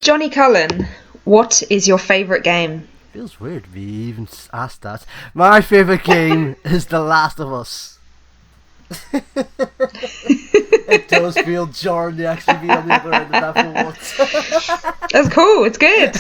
Johnny Cullen, what is your favourite game? Feels weird to be even asked that. My favourite game is The Last of Us. It does feel jarring to actually be on the other end of that for once. That's cool, it's good.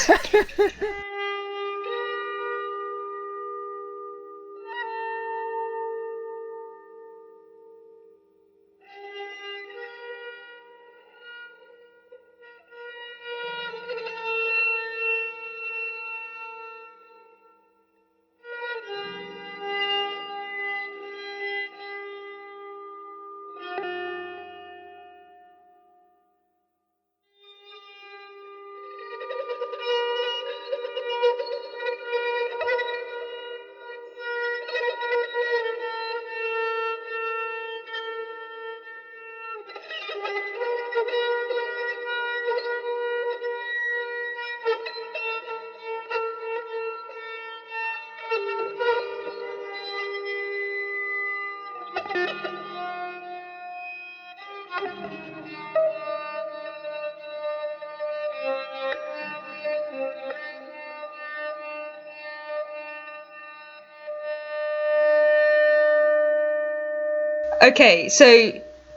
Okay, so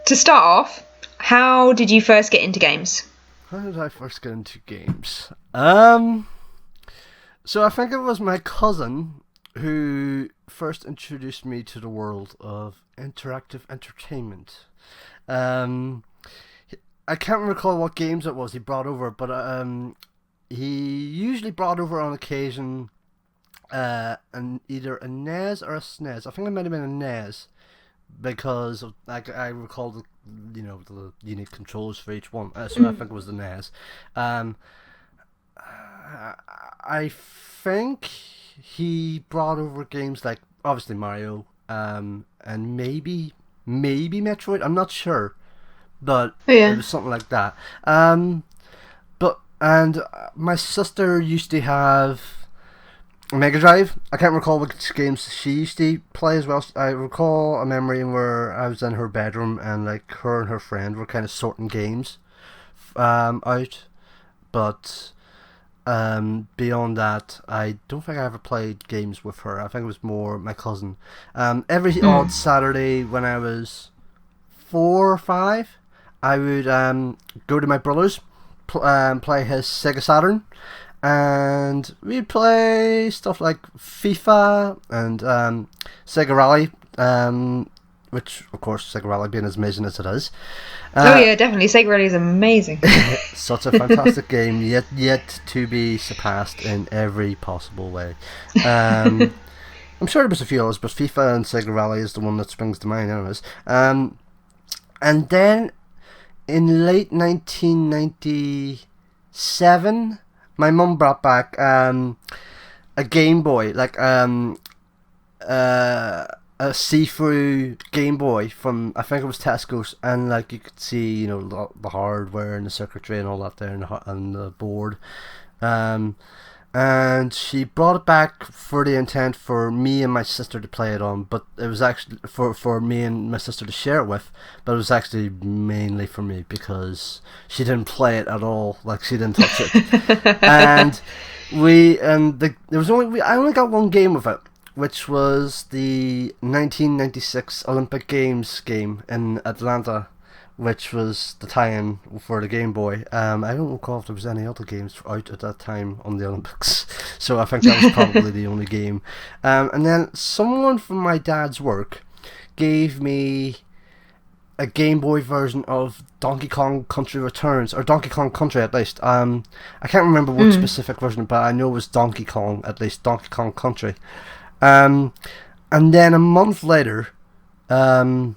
to start off, how did you first get into games? How did I first get into games? So I think it was my cousin who first introduced me to the world of interactive entertainment. Um, I can't recall what games it was he brought over, but he usually brought over on occasion either a NES or a SNES. I think it might have been a NES because of, like, I recall the unique controls for each one. So I think it was the NES. I think he brought over games like obviously Mario, and maybe Metroid. I'm not sure, but Oh it yeah. was something like that. But and my sister used to have Mega Drive. I can't recall which games she used to play as well. I recall a memory where I was in her bedroom and like her and her friend were kind of sorting games out, but beyond that, I don't think I ever played games with her. I think it was more my cousin. Every odd Saturday when I was 4 or 5, I would go to my brother's, play his Sega Saturn, and we'd play stuff like FIFA and Sega Rally, which of course Sega Rally being as amazing as it is. Oh Uh, yeah, definitely. Sega Rally is amazing. Such a fantastic game, yet to be surpassed in every possible way. I'm sure there was a few others, but FIFA and Sega Rally is the one that springs to mind, anyways. And then in late 1997, my mum brought back a Game Boy, like a see-through Game Boy from, I think it was Tesco's, and like you could see, the hardware and the circuitry and all that there, and the board. Um, and she brought it back for the intent for me and my sister to play it on, but it was actually for me and my sister to share it with, but it was actually mainly for me because she didn't play it at all, like she didn't touch it. And there was I only got one game of it, which was the 1996 Olympic Games game in Atlanta, which was the tie-in for the Game Boy. I don't recall if there was any other games out at that time on the Olympics, so I think that was probably the only game. And then someone from my dad's work gave me a Game Boy version of Donkey Kong Country Returns, or Donkey Kong Country at least. I can't remember which specific version, but I know it was Donkey Kong, at least Donkey Kong Country. And then a month later, this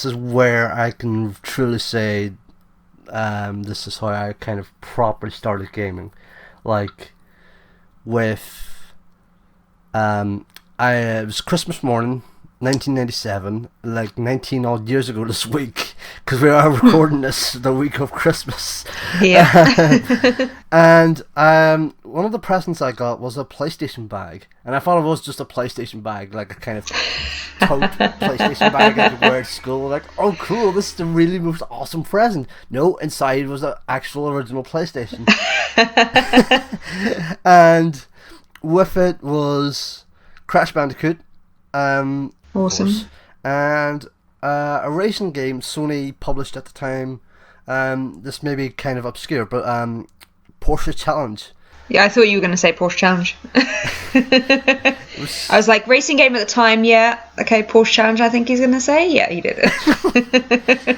is where I can truly say this is how I kind of properly started gaming. Like, with it was Christmas morning, 1997, like 19 odd years ago this week, because we are recording this the week of Christmas. Yeah. And one of the presents I got was a PlayStation bag, and I thought it was just a PlayStation bag, like a kind of tote PlayStation bag I could wear to school. Like, oh cool, this is the really most awesome present. No, inside was the actual original PlayStation. And with it was Crash Bandicoot, Awesome. course, and a racing game Sony published at the time. This may be kind of obscure, but Porsche Challenge. Yeah, I thought you were going to say Porsche Challenge. I was like, racing game at the time, yeah. Okay, Porsche Challenge, I think he's going to say. Yeah, he did it.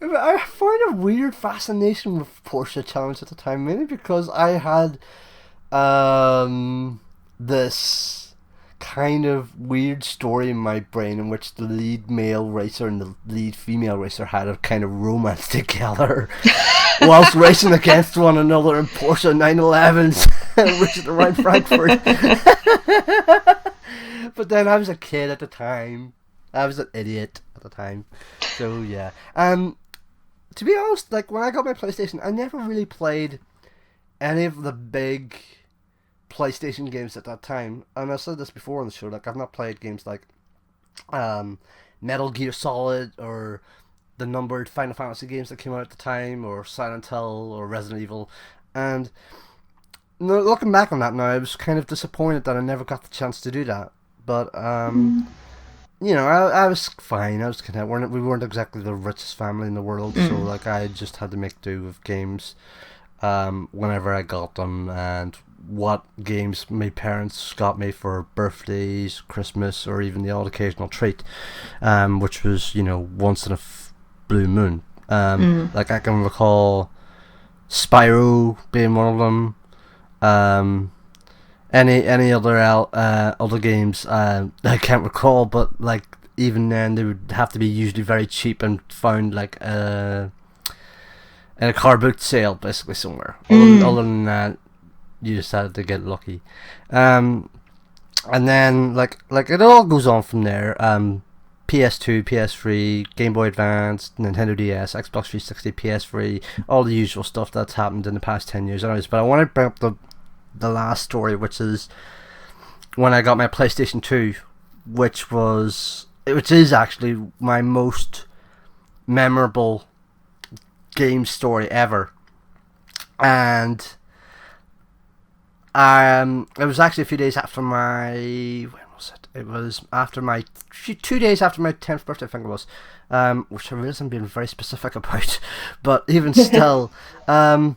I find a weird fascination with Porsche Challenge at the time, mainly because I had this kind of weird story in my brain in which the lead male racer and the lead female racer had a kind of romance together whilst racing against one another in Porsche 911s racing around Frankfurt. But then I was a kid at the time. I was an idiot at the time. So yeah. To be honest, like when I got my PlayStation, I never really played any of the big PlayStation games at that time, and I said this before on the show, like I've not played games like Metal Gear Solid or the numbered Final Fantasy games that came out at the time, or Silent Hill or Resident Evil, and looking back on that now, I was kind of disappointed that I never got the chance to do that. But you know, I was fine. I was content. We weren't exactly the richest family in the world, so like I just had to make do with games whenever I got them, and what games my parents got me for birthdays, Christmas, or even the odd occasional treat, which was, you know, once in a blue moon. Like I can recall Spyro being one of them. Any other games I can't recall, but like even then they would have to be usually very cheap and found like in a car boot sale basically somewhere. Other than that, you just had to get lucky. And then like it all goes on from there. PS2, PS3, Game Boy Advance, Nintendo DS, Xbox 360, PS3, all the usual stuff that's happened in the past 10 years. Anyways, but I want to bring up the last story, which is when I got my PlayStation 2, which is actually my most memorable game story ever. And it was actually a few days after my, when was it? It was after my 2 days after my 10th birthday, I think it was, which I realize I'm being very specific about, but even still, so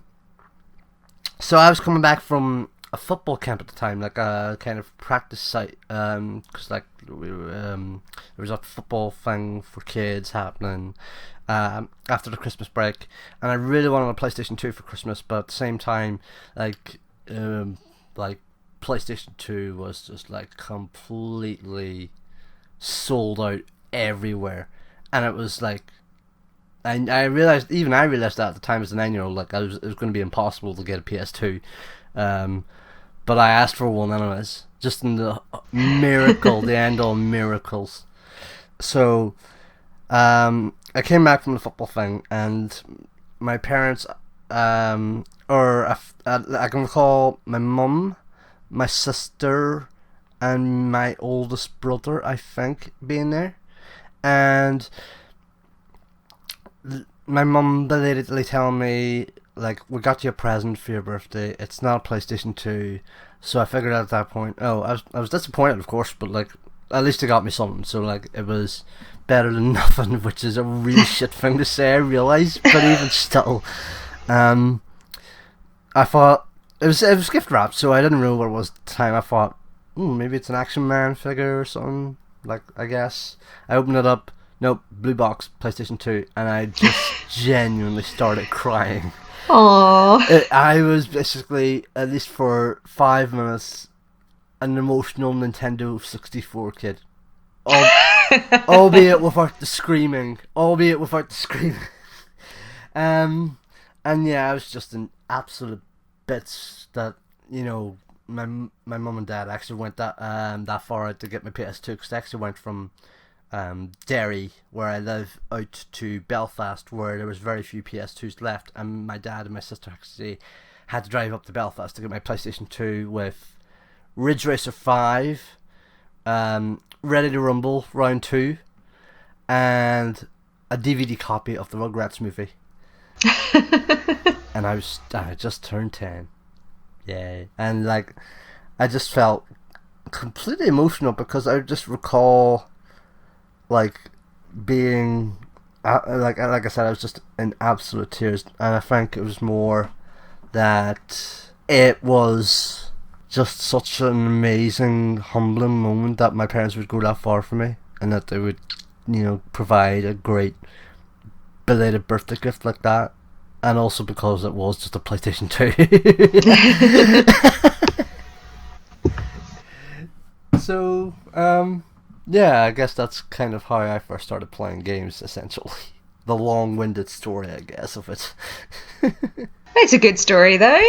I was coming back from a football camp at the time, like a kind of practice site, because like there was a football thing for kids happening after the Christmas break, and I really wanted a PlayStation 2 for Christmas, but at the same time, like PlayStation 2 was just like completely sold out everywhere, and it was like, I realized that at the time as a 9-year-old, like it was going to be impossible to get a PS2, but I asked for one anyways, just in the miracle, the end all miracles. So I came back from the football thing, and my parents, I can recall my mum, my sister, and my oldest brother, I think, being there, and my mum belatedly telling me, like, we got you a present for your birthday, it's not a PlayStation 2, so I figured out at that point, I was disappointed, of course, but, like, at least they got me something, so, like, it was better than nothing, which is a really shit thing to say, I realise, but even still, I thought, it was gift wrapped, so I didn't know what it was at the time. I thought, maybe it's an Action Man figure or something, like, I guess. I opened it up, nope, blue box, PlayStation 2, and I just genuinely started crying. Aww. I was basically, at least for 5 minutes, an emotional Nintendo 64 kid. Albeit without the screaming. And yeah, I was just in absolute bits that, you know, my mum and dad actually went that far out to get my PS2, because they actually went from Derry, where I live, out to Belfast, where there was very few PS2s left, and my dad and my sister actually had to drive up to Belfast to get my PlayStation 2 with Ridge Racer 5, Ready to Rumble Round 2, and a DVD copy of the Rugrats movie. And I just turned 10. Yay. And like, I just felt completely emotional because I just recall like being like I said, I was just in absolute tears, and I think it was more that it was just such an amazing, humbling moment that my parents would go that far for me, and that they would, provide a great belated birthday gift like that. And also because it was just a PlayStation 2. So, yeah, I guess that's kind of how I first started playing games, essentially. The long-winded story, I guess, of it. It's a good story, though.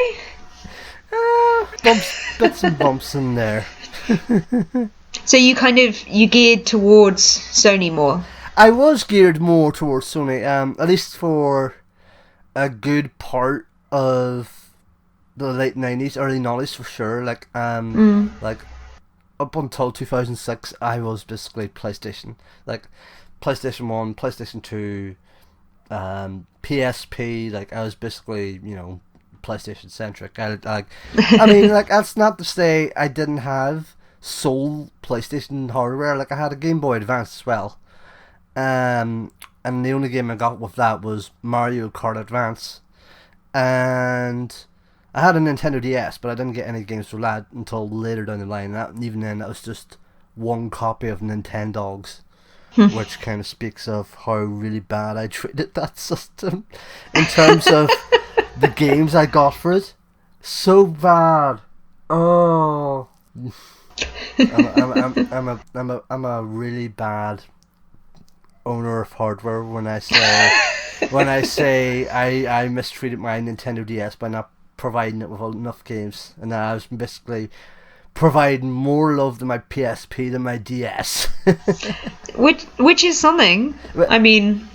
Bits and bumps in there. So you geared towards Sony more? I was geared more towards Sony, at least for a good part of the late 90s, early 90s for sure. Like up until 2006, I was basically PlayStation. Like PlayStation 1, PlayStation 2, PSP. Like I was basically, PlayStation centric. I mean, like, that's not to say I didn't have sole PlayStation hardware. Like I had a Game Boy Advance as well. And the only game I got with that was Mario Kart Advance. And I had a Nintendo DS, but I didn't get any games for that until later down the line. And even then, that was just one copy of Nintendogs, which kind of speaks of how really bad I treated that system in terms of the games I got for it. So bad. Oh, I'm a really bad owner of hardware when I say I mistreated my Nintendo DS by not providing it with enough games, and I was basically providing more love to my PSP than my DS. which is something. I mean,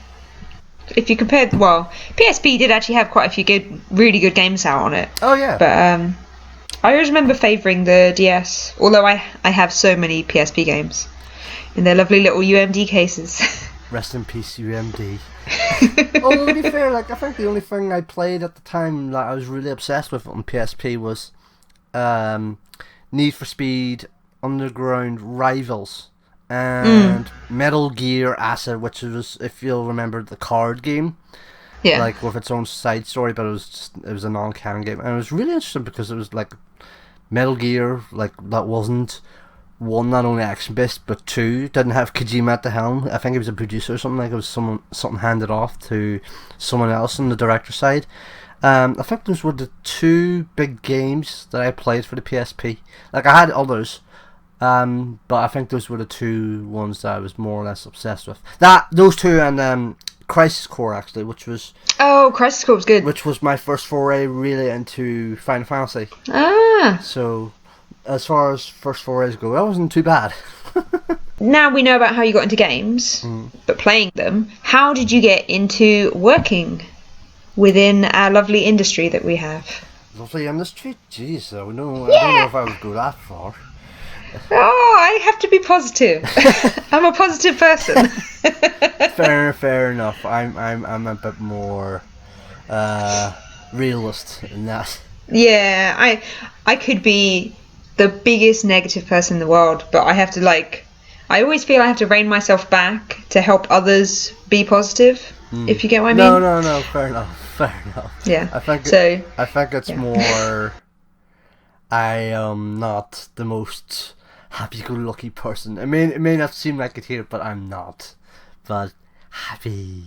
if you compare, PSP did actually have quite a few really good games out on it. Oh yeah. But I always remember favouring the DS, although I have so many PSP games in their lovely little UMD cases. Rest in peace, UMD. Although, to be fair, like, I think the only thing I played at the time that I was really obsessed with on PSP was Need for Speed, Underground Rivals, and Metal Gear Acid, which was, if you'll remember, the card game. Yeah. Like, with its own side story, but it was a non-canon game. And it was really interesting because it was, like, Metal Gear, like, that wasn't one, not only action-based, but two, didn't have Kojima at the helm. I think he was a producer or something. Like, it was something handed off to someone else on the director's side. I think those were the two big games that I played for the PSP. Like, I had others, but I think those were the two ones that I was more or less obsessed with. Those two, and Crisis Core, actually, which was... Oh, Crisis Core was good. Which was my first foray really into Final Fantasy. Ah. So, as far as first forays go, that wasn't too bad. Now we know about how you got into games, but playing them, how did you get into working within our lovely industry that we have? Lovely industry? Jeez, I don't know if I would go that far. Oh, I have to be positive. I'm a positive person. Fair enough. I'm a bit more realist in that. Yeah, I could be the biggest negative person in the world, but I have to, I always feel I have to rein myself back to help others be positive, if you get what I mean. No, fair enough. Yeah. I think it's more, I am not the most happy-go-lucky person. It may not seem like it here, but I'm not. But happy.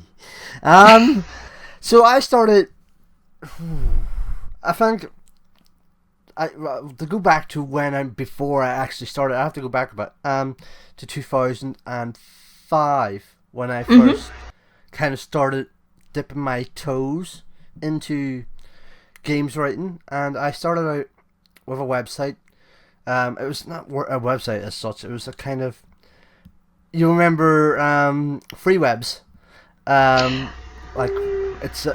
So I started, I think, to go back to before I actually started, I have to go back about to 2005 when I first kind of started dipping my toes into games writing, and I started out with a website. It was not a website as such. It was a kind of you remember free webs, like it's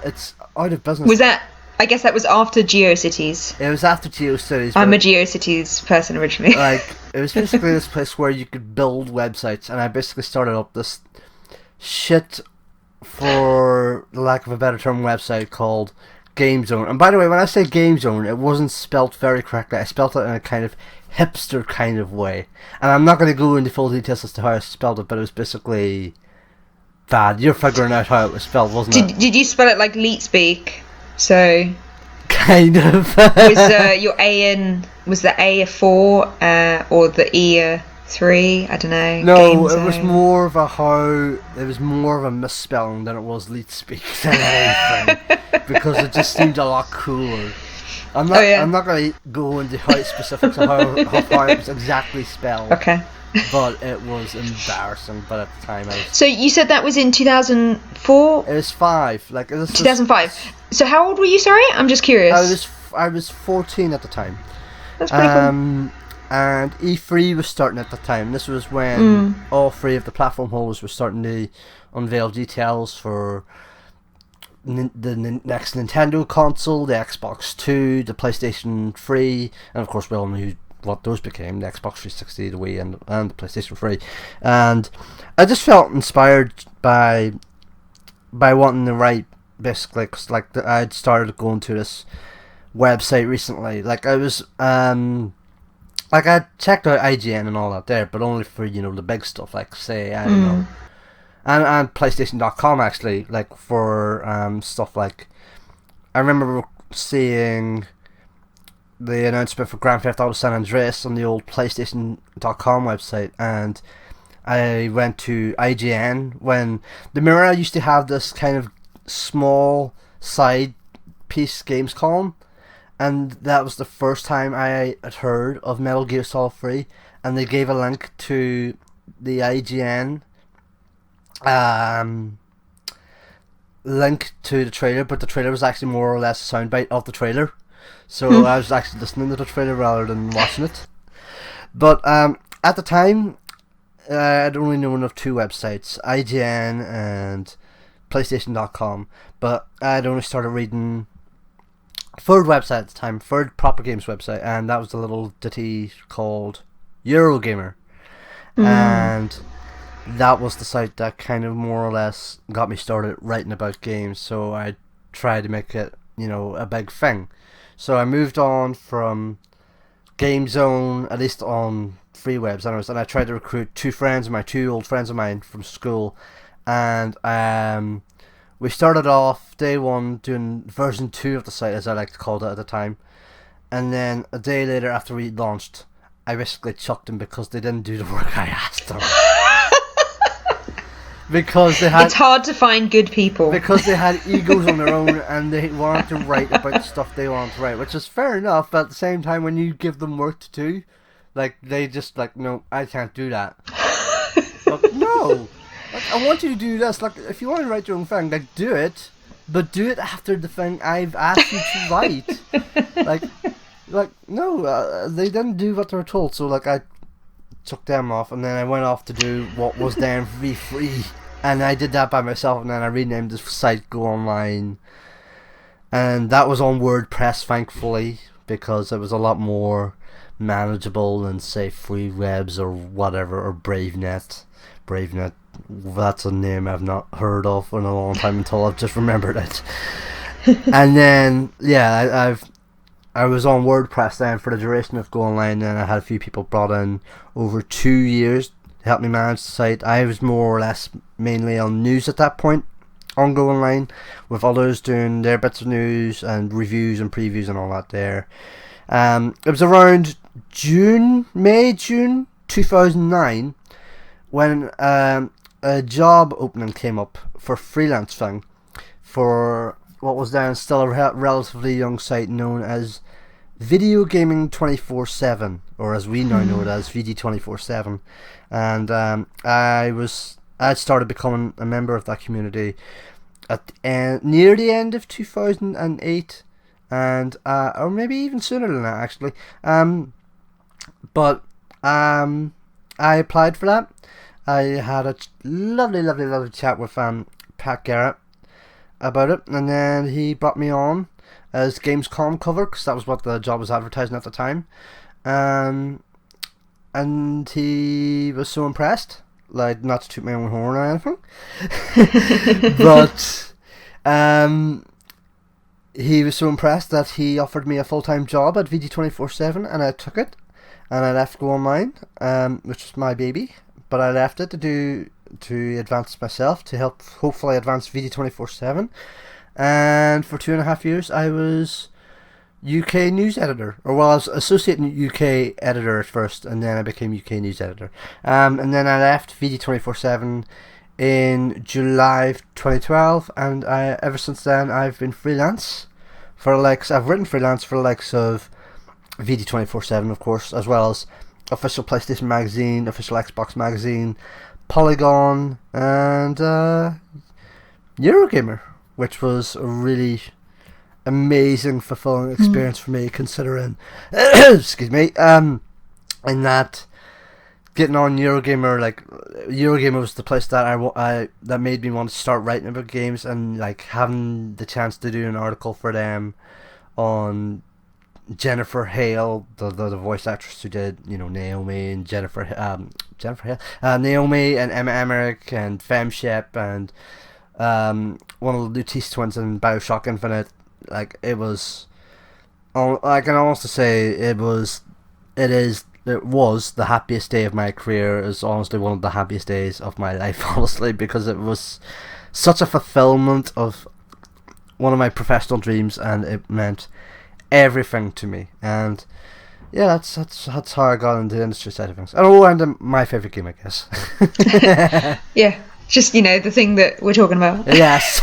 out of business. Was that? I guess that was after GeoCities. It was after GeoCities. I'm a GeoCities person originally. Like, it was basically this place where you could build websites, and I basically started up this shit, for the lack of a better term, website called Game Zone. And by the way, when I say Game Zone, it wasn't spelt very correctly. I spelt it in a kind of hipster kind of way. And I'm not going to go into full details as to how I spelled it, but it was basically bad. You're figuring out how it was spelled, wasn't it? Did you spell it like Leet speak? So kind of. was your A in, was the A a 4 or the E a 3? I don't know. No, it was more of a misspelling than it was leet speak than anything, because it just seemed a lot cooler. I'm not going to go into how specifics of how it was exactly spelled. Okay. But it was embarrassing. But at the time, So you said that was in 2004? It was 5. Like, it was 2005. So how old were you? Sorry, I'm just curious. I was 14 at the time. That's pretty cool. And E3 was starting at the time. This was when all 3 of the platform holders were starting to unveil details for the next Nintendo console, the Xbox 2, the PlayStation 3, and of course we all knew what those became, the Xbox 360, the Wii, and the PlayStation 3. And I just felt inspired by wanting to write, basically, because like I'd started going to this website recently. Like, I was like, I checked out IGN and all that there, but only for, the big stuff, like, say, I don't know, and PlayStation.com, actually, like, for stuff like, I remember seeing the announcement for Grand Theft Auto San Andreas on the old PlayStation.com website, and I went to IGN when the Mirror used to have this kind of small side piece games column, and that was the first time I had heard of Metal Gear Solid 3, and they gave a link to the IGN link to the trailer, but the trailer was actually more or less a soundbite of the trailer. So I was actually listening to the trailer rather than watching it. But at the time, I'd only known of 2 websites, IGN and PlayStation.com. But I'd only started reading third website at the time, third proper games website, and that was a little ditty called Eurogamer. And that was the site that kind of more or less got me started writing about games. So I tried to make it, a big thing. So I moved on from Game Zone, at least on free webs, and I tried to recruit 2 old friends of mine from school, and we started off day 1 doing version 2 of the site, as I like to call it at the time, and then a day later after we launched, I basically chucked them because they didn't do the work I asked them. Because they had, it's hard to find good people. Because they had egos on their own, and they wanted to write about the stuff they wanted to write, which is fair enough, but at the same time, when you give them work to do, like, they just, like, no, I can't do that. But no! Like, I want you to do this. Like, if you want to write your own thing, like, do it, but do it after the thing I've asked you to write. Like, no, they didn't do what they were told, so, like, I took them off, and then I went off to do what was then free, and I did that by myself, and then I renamed the site Go Online, and that was on WordPress, thankfully, because it was a lot more manageable than, say, Free Webs or whatever, or BraveNet, that's a name I've not heard of in a long time until I've just remembered it. And then, yeah, I was on WordPress then for the duration of Go Online, and I had a few people brought in over 2 years to help me manage the site. I was more or less mainly on news at that point on Go Online, with others doing their bits of news and reviews and previews and all that there. It was around May, June 2009 when a job opening came up for Freelance thing for what was then still a relatively young site known as Video Gaming 24/7, or as we now know it as VG 24/7, and I started becoming a member of that community at the end, near the end of 2008, and or maybe even sooner than that actually. But I applied for that, I had a lovely, lovely, lovely chat with Pat Garrett about it, and then he brought me on as Gamescom cover because that was what the job was advertising at the time, um, and he was so impressed. Like, not to toot my own horn or anything, but he was so impressed that he offered me a full-time job at VG247, and I took it, and I left Go Online, which was my baby, but I left it to advance myself, to help hopefully advance VG247, and for 2.5 years I was UK news editor, or well, I was associate UK editor at first, and then I became UK news editor, and then I left VG247 in July 2012, and ever since then I've been freelance for I've written freelance for the likes of VG247, of course, as well as official PlayStation magazine, official Xbox magazine, Polygon, and Eurogamer, which was a really amazing, fulfilling experience for me, considering excuse me, in that getting on Eurogamer, Eurogamer was the place that I that made me want to start writing about games, and like having the chance to do an article for them on Jennifer Hale, the voice actress who did, Naomi, and Jennifer Hale, Naomi and Emma Emmerich and Femshep and one of the Lutis twins in BioShock Infinite. Like, it was, I can honestly say it was the happiest day of my career. It was honestly one of the happiest days of my life, honestly, because it was such a fulfillment of one of my professional dreams, and it meant everything to me. And yeah, that's how I got into the industry side of things. And my favourite game, I guess. Yeah, just, the thing that we're talking about. Yes.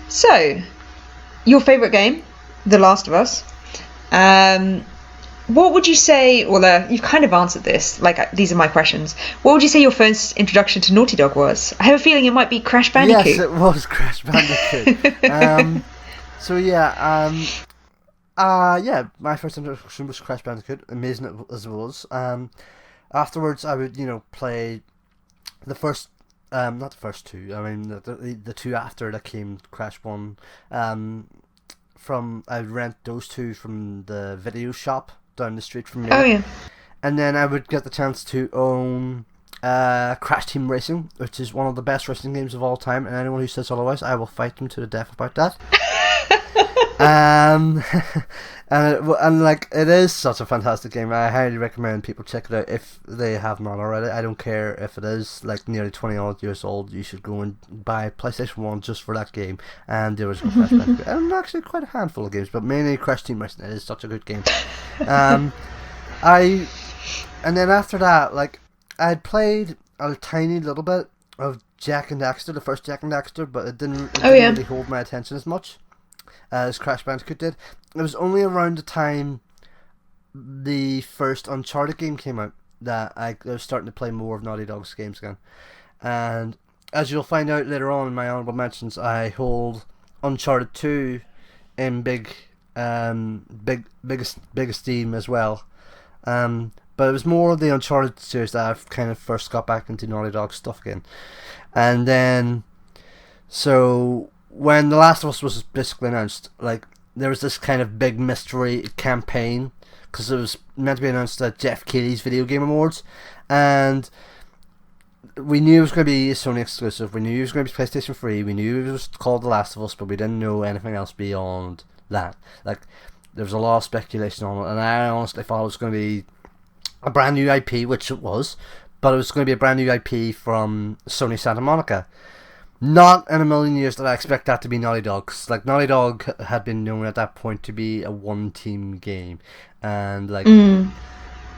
So, your favourite game, The Last of Us. What would you say? Well, you've kind of answered this. These are my questions. What would you say your first introduction to Naughty Dog was? I have a feeling it might be Crash Bandicoot. Yes, it was Crash Bandicoot. So yeah, my first introduction was Crash Bandicoot, amazing as it was. Afterwards, I would play the first. Not the first two. I mean, the two after that came, Crash 1. I would rent those two from the video shop down the street from me. Oh yeah. And then I would get the chance to own Crash Team Racing, which is one of the best racing games of all time. And anyone who says otherwise, I will fight them to the death about that. It is such a fantastic game. I highly recommend people check it out if they have not already. I don't care if it is nearly 20 odd years old. You should go and buy PlayStation 1 just for that game and the original Crash Bandicoot. And actually quite a handful of games, but mainly Crash Team Racing. It is such a good game. And then after that, I'd played a tiny little bit of Jak and Daxter, the first Jak and Daxter, but it didn't really hold my attention as much as Crash Bandicoot did. It was only around the time the first Uncharted game came out that I was starting to play more of Naughty Dog's games again. And as you'll find out later on in my honorable mentions, I hold Uncharted 2 in big esteem as well. But it was more of the Uncharted series that I've kind of first got back into Naughty Dog stuff again. And then, so when The Last of Us was basically announced, there was this kind of big mystery campaign because it was meant to be announced at Jeff Keighley's Video Game Awards, and we knew it was going to be a Sony exclusive. We knew it was going to be PlayStation 3. We knew it was called The Last of Us, but we didn't know anything else beyond that. Like, there was a lot of speculation on it, and I honestly thought it was going to be a brand new IP, which it was, but it was going to be a brand new IP from Sony Santa Monica. Not in a million years did I expect that to be Naughty Dog, 'cause, like, Naughty Dog had been known at that point to be a one-team game, and like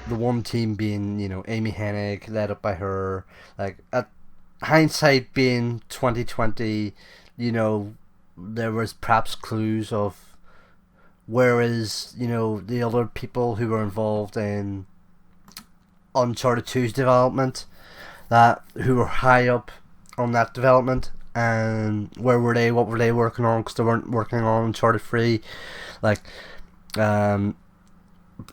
the one team being, you know, Amy Hennig, led up by her. Like, at hindsight being 2020, you know, there was perhaps clues of where is, you know, the other people who were involved in Uncharted 2's development, that who were high up on that development, and where were they, what were they working on, because they weren't working on Uncharted 3. Like,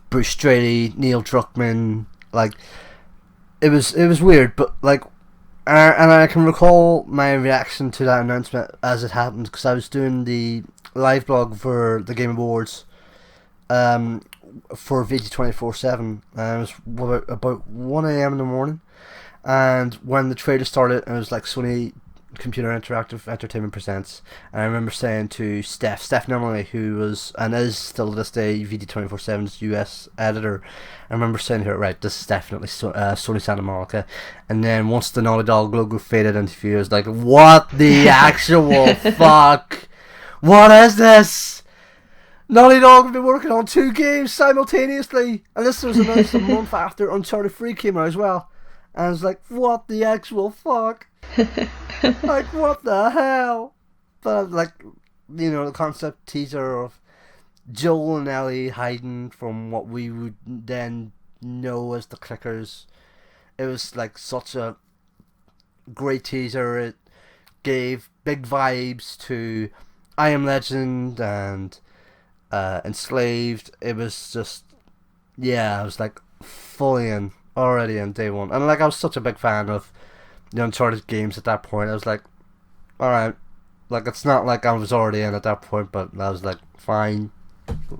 Bruce Straley, Neil Druckmann, like, it was weird, but like, and I can recall my reaction to that announcement as it happened, because I was doing the live blog for the Game Awards, for VG247, and it was about 1 a.m. in the morning, and when the trailer started, and it was like Sony Computer Interactive Entertainment Presents, and I remember saying to Steph Nunley, who was and is still to this day VD247's US editor, I remember saying to her, right, this is definitely Sony Santa Monica. And then once the Naughty Dog logo faded into view, I was like, what the actual fuck? What is this? Naughty Dog have been working on 2 games simultaneously, and this was announced a month after Uncharted 3 came out as well. And I was like, what the actual fuck? Like, what the hell? But, like, you know, the concept teaser of Joel and Ellie hiding from what we would then know as the Clickers. It was, like, such a great teaser. It gave big vibes to I Am Legend and Enslaved. It was just, yeah, I was, like, fully in already on day one. And, like, I was such a big fan of the Uncharted games at that point. I was like, alright, like, it's not like I was already in at that point, but I was like, fine,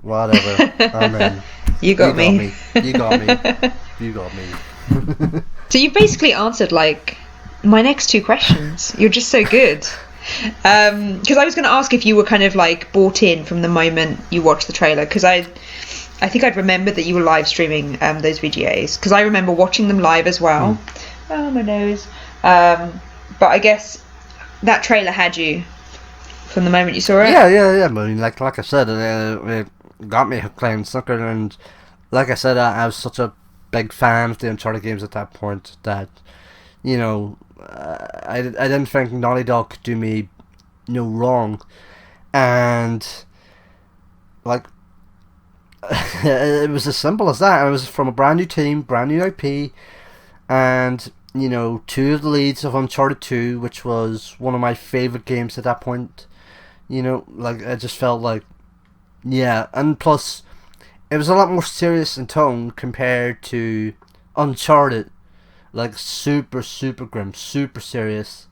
whatever, I'm in. You got me. You got me. You got me. So you basically answered, like, my next 2 questions. You're just so good. Because I was going to ask if you were kind of, like, bought in from the moment you watched the trailer, because I think I'd remembered that you were live streaming those VGAs, because I remember watching them live as well. Oh, my nose. But I guess that trailer had you from the moment you saw it. Yeah. I mean, like I said, it got me hooked, line, and sinker, and like I said, I was such a big fan of the Uncharted games at that point that, you know, I didn't think Naughty Dog could do me no wrong, and like it was as simple as that. And it was from a brand new team, brand new IP, and, you know, 2 of the leads of Uncharted 2, which was one of my favourite games at that point. You know, like, I just felt like, yeah, and plus, it was a lot more serious in tone compared to Uncharted. Like, super, super grim, super serious.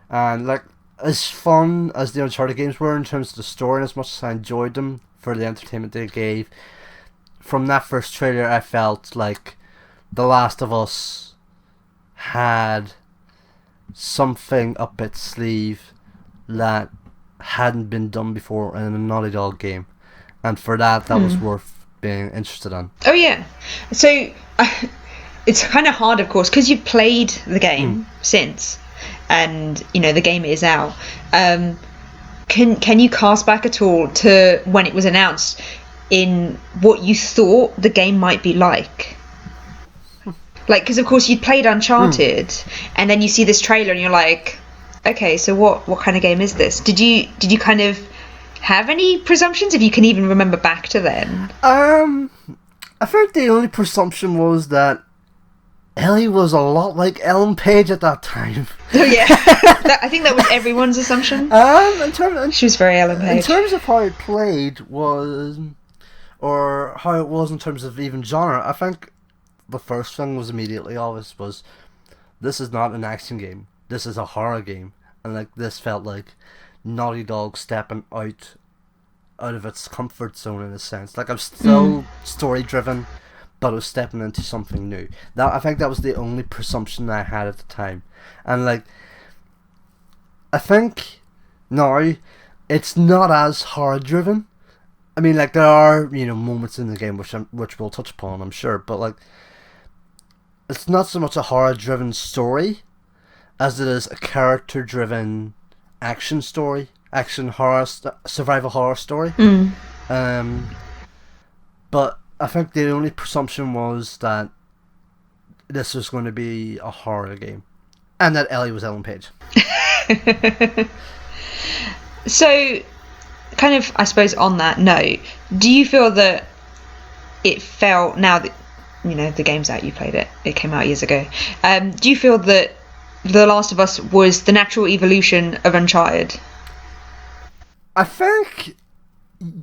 And, like, as fun as the Uncharted games were in terms of the story, and as much as I enjoyed them for the entertainment they gave, from that first trailer, I felt like The Last of Us had something up its sleeve that hadn't been done before in a Naughty Dog game, and for that was worth being interested in. Oh yeah, so it's kind of hard, of course, because you've played the game since, and, you know, the game is out. Can you cast back at all to when it was announced in what you thought the game might be like? Like, because of course you'd played Uncharted, and then you see this trailer and you're like, okay, so what kind of game is this? Did you kind of have any presumptions, if you can even remember back to then? I think the only presumption was that Ellie was a lot like Ellen Page at that time. Oh yeah, I think that was everyone's assumption. She was very Ellen Page. In terms of how it played or how it was in terms of even genre, I think the first thing was immediately obvious was, this is not an action game. This is a horror game. And, like, this felt like Naughty Dog stepping out out of its comfort zone in a sense. Like, I'm still story driven, but I was stepping into something new. I think that was the only presumption I had at the time. And like, I think now it's not as horror driven. I mean, like, there are, moments in the game which we'll touch upon, I'm sure, but like, it's not so much a horror driven story as it is a character driven action story, action horror, survival horror story. But I think the only presumption was that this was going to be a horror game, and that Ellie was Ellen Page. So, kind of, I suppose, on that note, do you feel that it felt, now that the game's out, you played it came out years ago, do you feel that The Last of Us was the natural evolution of Uncharted? I think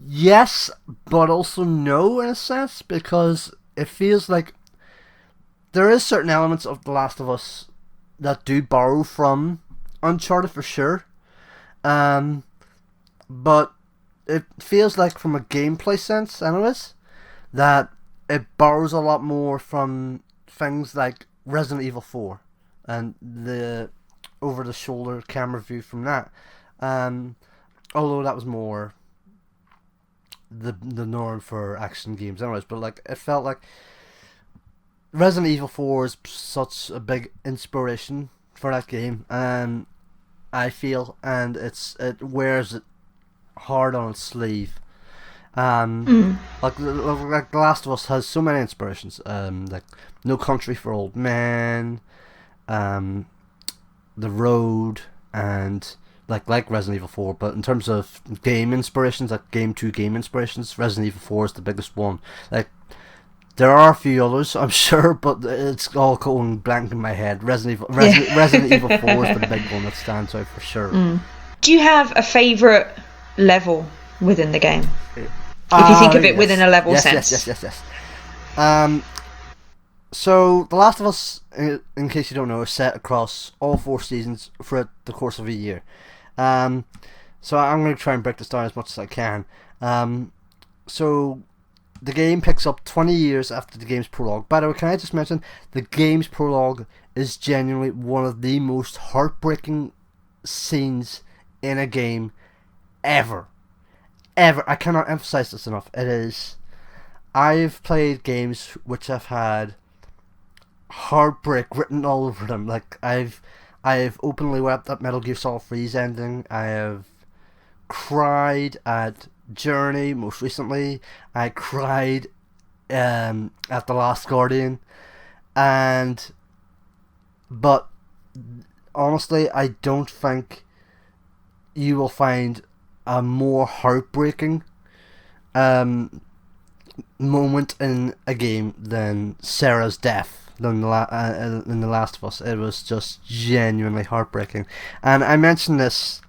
yes, but also no, in a sense, because it feels like there is certain elements of The Last of Us that do borrow from Uncharted for sure, but it feels like, from a gameplay sense anyways, that it borrows a lot more from things like Resident Evil 4 and the over-the-shoulder camera view from that. Although that was more the norm for action games anyways, but like, it felt like Resident Evil 4 is such a big inspiration for that game, and I feel, and it wears it hard on its sleeve. Like The Last of Us has so many inspirations, like No Country for Old Men, The Road, and like Resident Evil 4, but in terms of game inspirations, like game inspirations, Resident Evil 4 is the biggest one. Like, there are a few others, I'm sure, but it's all going blank in my head. Resident Evil 4 is the big one that stands out for sure. Do you have a favourite level within the game? If you think of it within a level sense. Yes. So, The Last of Us, in case you don't know, is set across all 4 seasons throughout the course of a year. So I'm going to try and break this down as much as I can. So, the game picks up 20 years after the game's prologue. By the way, can I just mention, the game's prologue is genuinely one of the most heartbreaking scenes in a game ever. I cannot emphasize this enough. It is. I've played games which have had heartbreak written all over them. Like, I've openly wept at Metal Gear Solid 3's ending. I have cried at Journey most recently. I cried at The Last Guardian, but honestly, I don't think you will find a more heartbreaking moment in a game than Sarah's death in The Last of Us. It was just genuinely heartbreaking. And I mentioned this,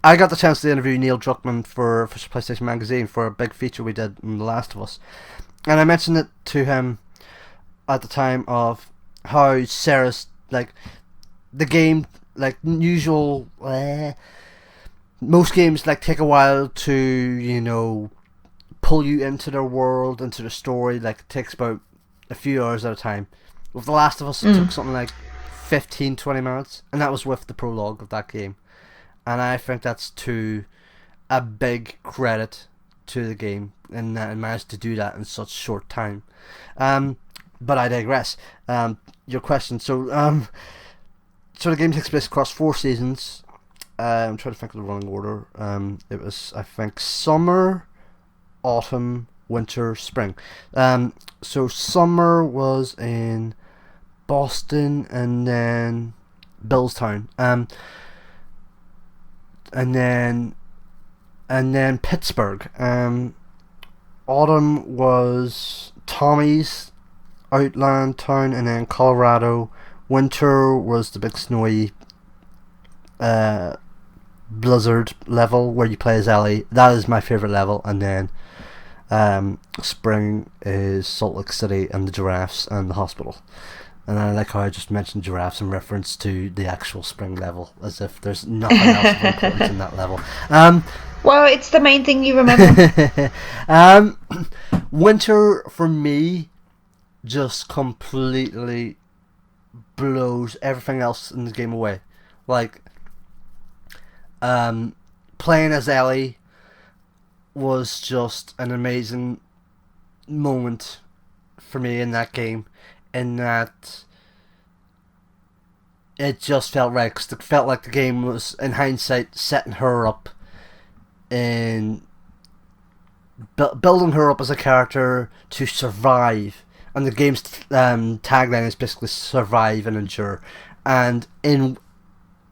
I got the chance to interview Neil Druckmann for PlayStation Magazine for a big feature we did in The Last of Us, and I mentioned it to him at the time of how Sarah's, like, the game, like usual, most games like take a while to pull you into their world, into the story. Like, it takes about a few hours at a time. With The Last of Us, it took something like 15-20 minutes, and that was with the prologue of that game. And I think that's a big credit to the game, and that it managed to do that in such short time. But I digress. Your question. So the game takes place across 4 seasons. I'm trying to think of the running order. It was, I think, summer, autumn, winter, spring. So summer was in Boston, and then Billstown, and then Pittsburgh. Autumn was Tommy's outland town, and then Colorado. Winter was the big snowy blizzard level where you play as Ellie. That is my favourite level. And then spring is Salt Lake City and the giraffes and the hospital. And I like how I just mentioned giraffes in reference to the actual spring level, as if there's nothing else of importance in that level. Well, it's the main thing you remember. Winter for me just completely blows everything else in the game away. Like, playing as Ellie was just an amazing moment for me in that game, in that it just felt right, because it felt like the game was, in hindsight, setting her up in building her up as a character to survive, and the game's tagline is basically survive and endure. And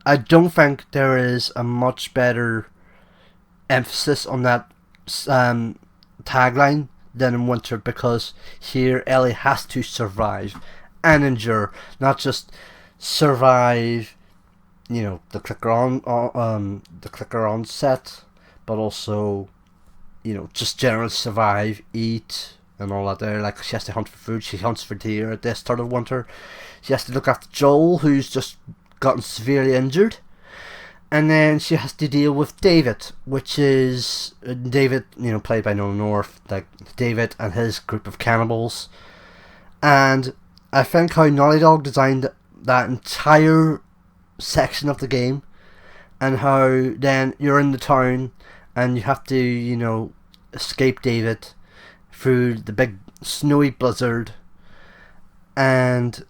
I don't think there is a much better emphasis on that tagline than in Winter, because here Ellie has to survive and endure, not just survive, the clicker on set, but also, just generally survive, eat, and all that there. Like, she has to hunt for food, she hunts for deer at the start of Winter. She has to look after Joel, who's just gotten severely injured. And then she has to deal with David, which is David, played by Nolan North, like David and his group of cannibals. And I think how Naughty Dog designed that entire section of the game, and how then you're in the town and you have to, escape David through the big snowy blizzard, and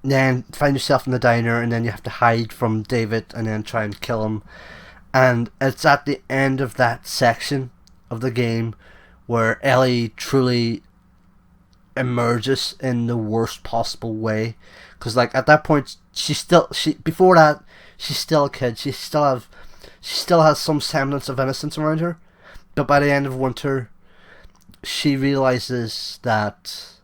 then find yourself in the diner, and then you have to hide from David and then try and kill him. And it's at the end of that section of the game where Ellie truly emerges in the worst possible way, because like at that point before that she's still a kid. She still has some semblance of innocence around her, but by the end of Winter she realizes that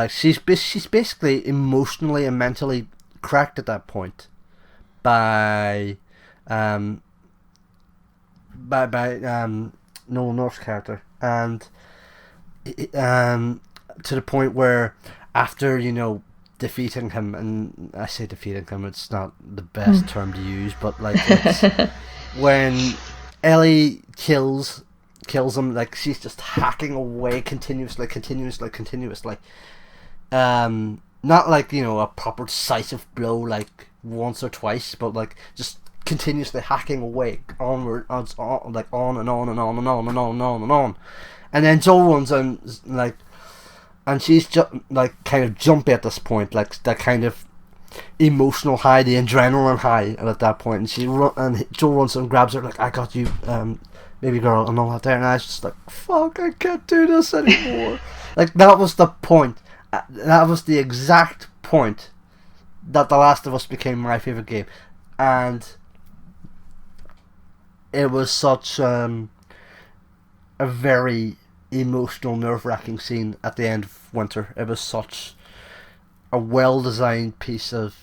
she's basically emotionally and mentally cracked at that point by Nolan North's character, and to the point where after defeating him, and I say defeating him, it's not the best term to use, but like it's when Ellie kills him, like she's just hacking away continuously. Not like a proper decisive blow like once or twice, but like just continuously hacking away onward, on and on and on and on and on and on and on. And then Joel runs and she's just like kind of jumpy at this point, like that kind of emotional high, the adrenaline high at that point. And Joel runs and grabs her like, "I got you, baby girl," and all that there. And I was just like, "Fuck, I can't do this anymore." Like that was the point. That was the exact point that The Last of Us became my favourite game. And it was such a very emotional, nerve-wracking scene at the end of Winter. It was such a well-designed piece of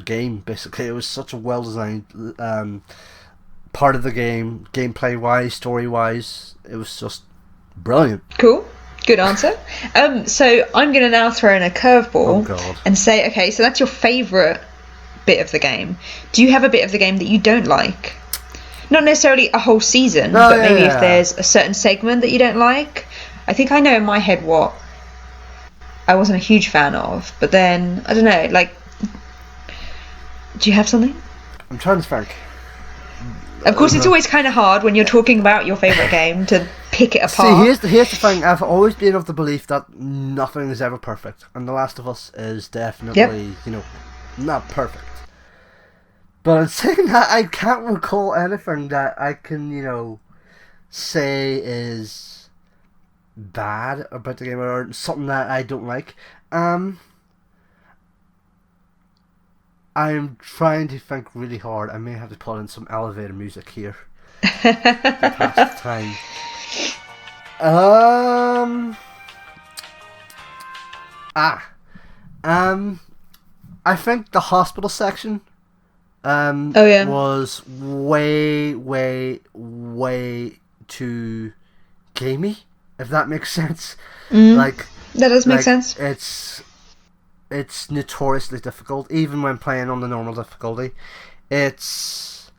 game, basically. It was such a well-designed part of the game, gameplay-wise, story-wise. It was just brilliant. Cool. Good answer. So I'm going to now throw in a curveball and say, okay, so that's your favourite bit of the game. Do you have a bit of the game that you don't like? Not necessarily a whole season, but maybe if there's a certain segment that you don't like. I think I know in my head what I wasn't a huge fan of, but then, I don't know, like, do you have something? I'm trying to think. Of course, it's always kind of hard when you're talking about your favourite game to pick it apart. See, here's the thing. I've always been of the belief that nothing is ever perfect, and The Last of Us is definitely, not perfect. But in saying that, I can't recall anything that I can, say is bad about the game, or something that I don't like. I'm trying to think really hard. I may have to put in some elevator music here to pass the time. I think the hospital section was way, way, way too gamey, if that makes sense. Like that does make sense. It's notoriously difficult, even when playing on the normal difficulty. It's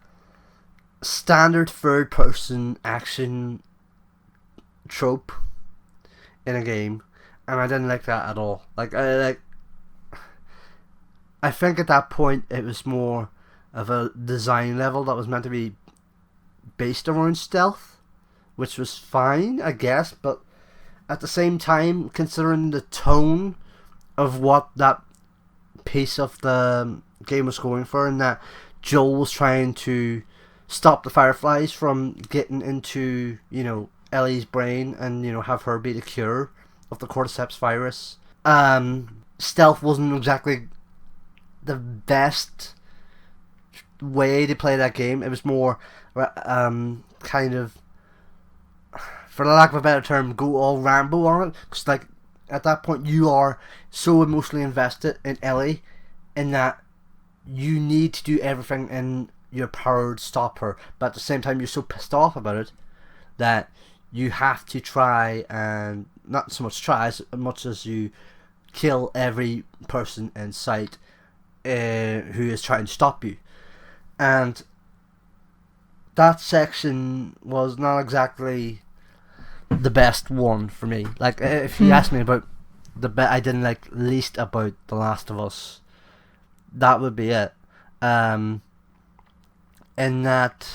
standard third person action trope in a game, and I didn't like that at all. I think at that point it was more of a design level that was meant to be based around stealth, which was fine, I guess, but at the same time, considering the tone of what that piece of the game was going for, and that Joel was trying to stop the Fireflies from getting into, Ellie's brain and, have her be the cure of the cordyceps virus. Stealth wasn't exactly the best way to play that game. It was more kind of, for the lack of a better term, go all Rambo on it, because at that point you are so emotionally invested in Ellie, in that you need to do everything in your power to stop her, but at the same time you're so pissed off about it that you have to try, and not so much try as much as you kill every person in sight who is trying to stop you. And that section was not exactly the best one for me. Like, if you ask me about the bit I didn't like least about The Last of Us, that would be it. In that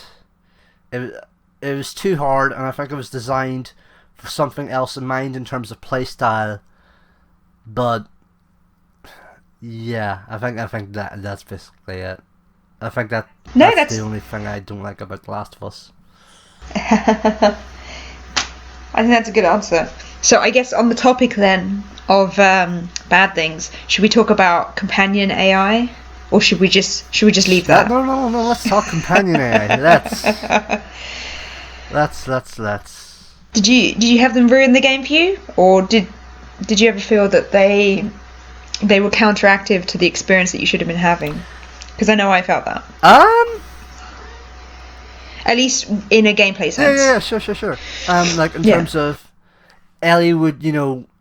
it was too hard, and I think it was designed for something else in mind in terms of playstyle. But yeah, I think that's basically it. I think that's the only thing I don't like about The Last of Us. I think that's a good answer. So I guess on the topic then of bad things, should we talk about companion AI, or should we just leave that? No. Let's talk companion AI. Let's. Did you have them ruin the game for you, or did you ever feel that they were counteractive to the experience that you should have been having? Because I know I felt that. At least in a gameplay sense. Yeah, sure. In terms of Ellie would,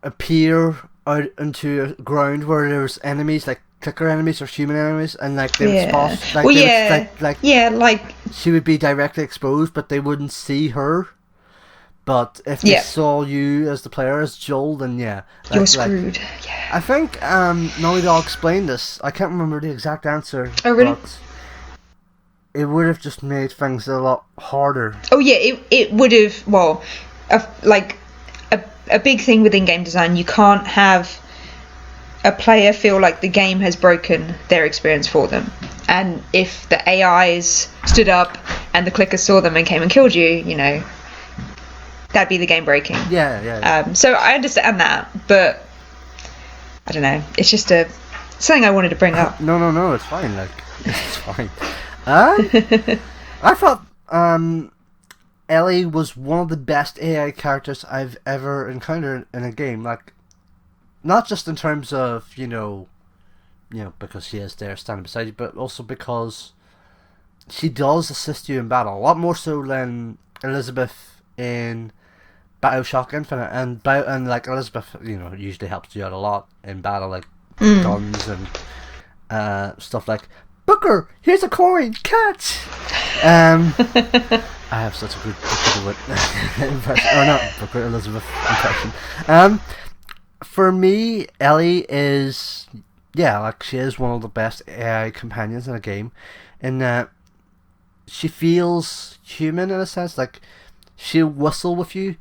appear out into a ground where there was enemies, like clicker enemies or human enemies, and they would spot, she would be directly exposed, but they wouldn't see her. But if they saw you as the player, as Joel, then you're screwed. Yeah. I think Naughty Dog explained this. I can't remember the exact answer. Oh really? But it would have just made things a lot harder. Oh yeah, it would have. Well, a big thing within game design, you can't have a player feel like the game has broken their experience for them. And if the AIs stood up and the clickers saw them and came and killed you, that'd be the game breaking. Yeah. So I understand that, but I don't know. It's just something I wanted to bring up. No, it's fine. It's fine. I thought Ellie was one of the best AI characters I've ever encountered in a game. Not just in terms of because she is there standing beside you, but also because she does assist you in battle a lot more so than Elizabeth in BioShock Infinite, and Elizabeth, usually helps you out a lot in battle, guns and stuff like, Booker, here's a coin, catch! I have such a good Booker impression, or not Booker, Elizabeth impression. For me, Ellie is, she is one of the best AI companions in a game, in that she feels human in a sense. She'll whistle with you,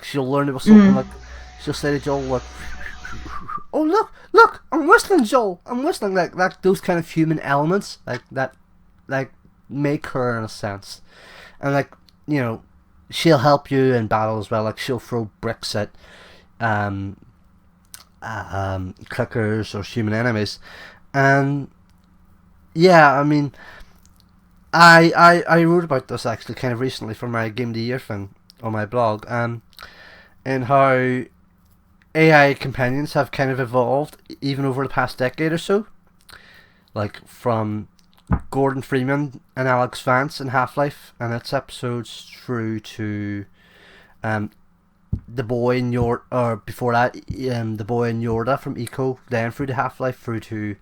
she'll learn to whistle, she'll say to Joel, oh look, I'm whistling, Joel, I'm whistling, those kind of human elements, that make her in a sense, and she'll help you in battle as well. She'll throw bricks at clickers or human enemies, and I mean, I wrote about this actually kind of recently for my Game of the Year thing on my blog, and how AI companions have kind of evolved even over the past decade or so, from Gordon Freeman and Alex Vance in Half-Life and its episodes, through to the boy in or before that, the boy in Yorda from Eco, then through to Half-Life, through to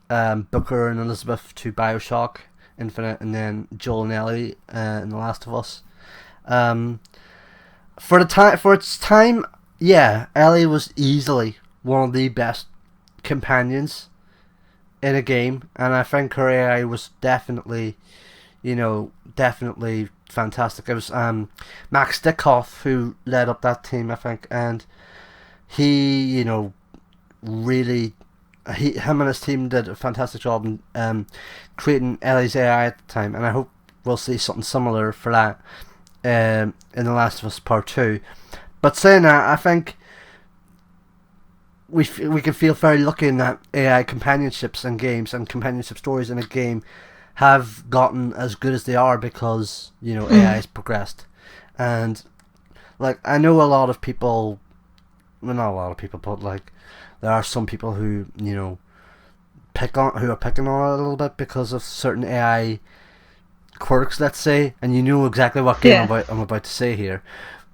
Booker and Elizabeth to BioShock Infinite, and then Joel and Ellie in The Last of Us. For its time, yeah, Ellie was easily one of the best companions in a game, and I think her AI was definitely fantastic. It was Max Dickhoff who led up that team, I think, and he, really, him and his team did a fantastic job in creating Ellie's AI at the time, and I hope we'll see something similar for that in The Last of Us Part 2. But saying that, I think we can feel very lucky in that AI companionships in games and companionship stories in a game have gotten as good as they are because AI has progressed. And like, I know a lot of people, well, not a lot of people, but like there are some people who are picking on it a little bit because of certain AI quirks, let's say, and you know exactly what game I'm about to say here.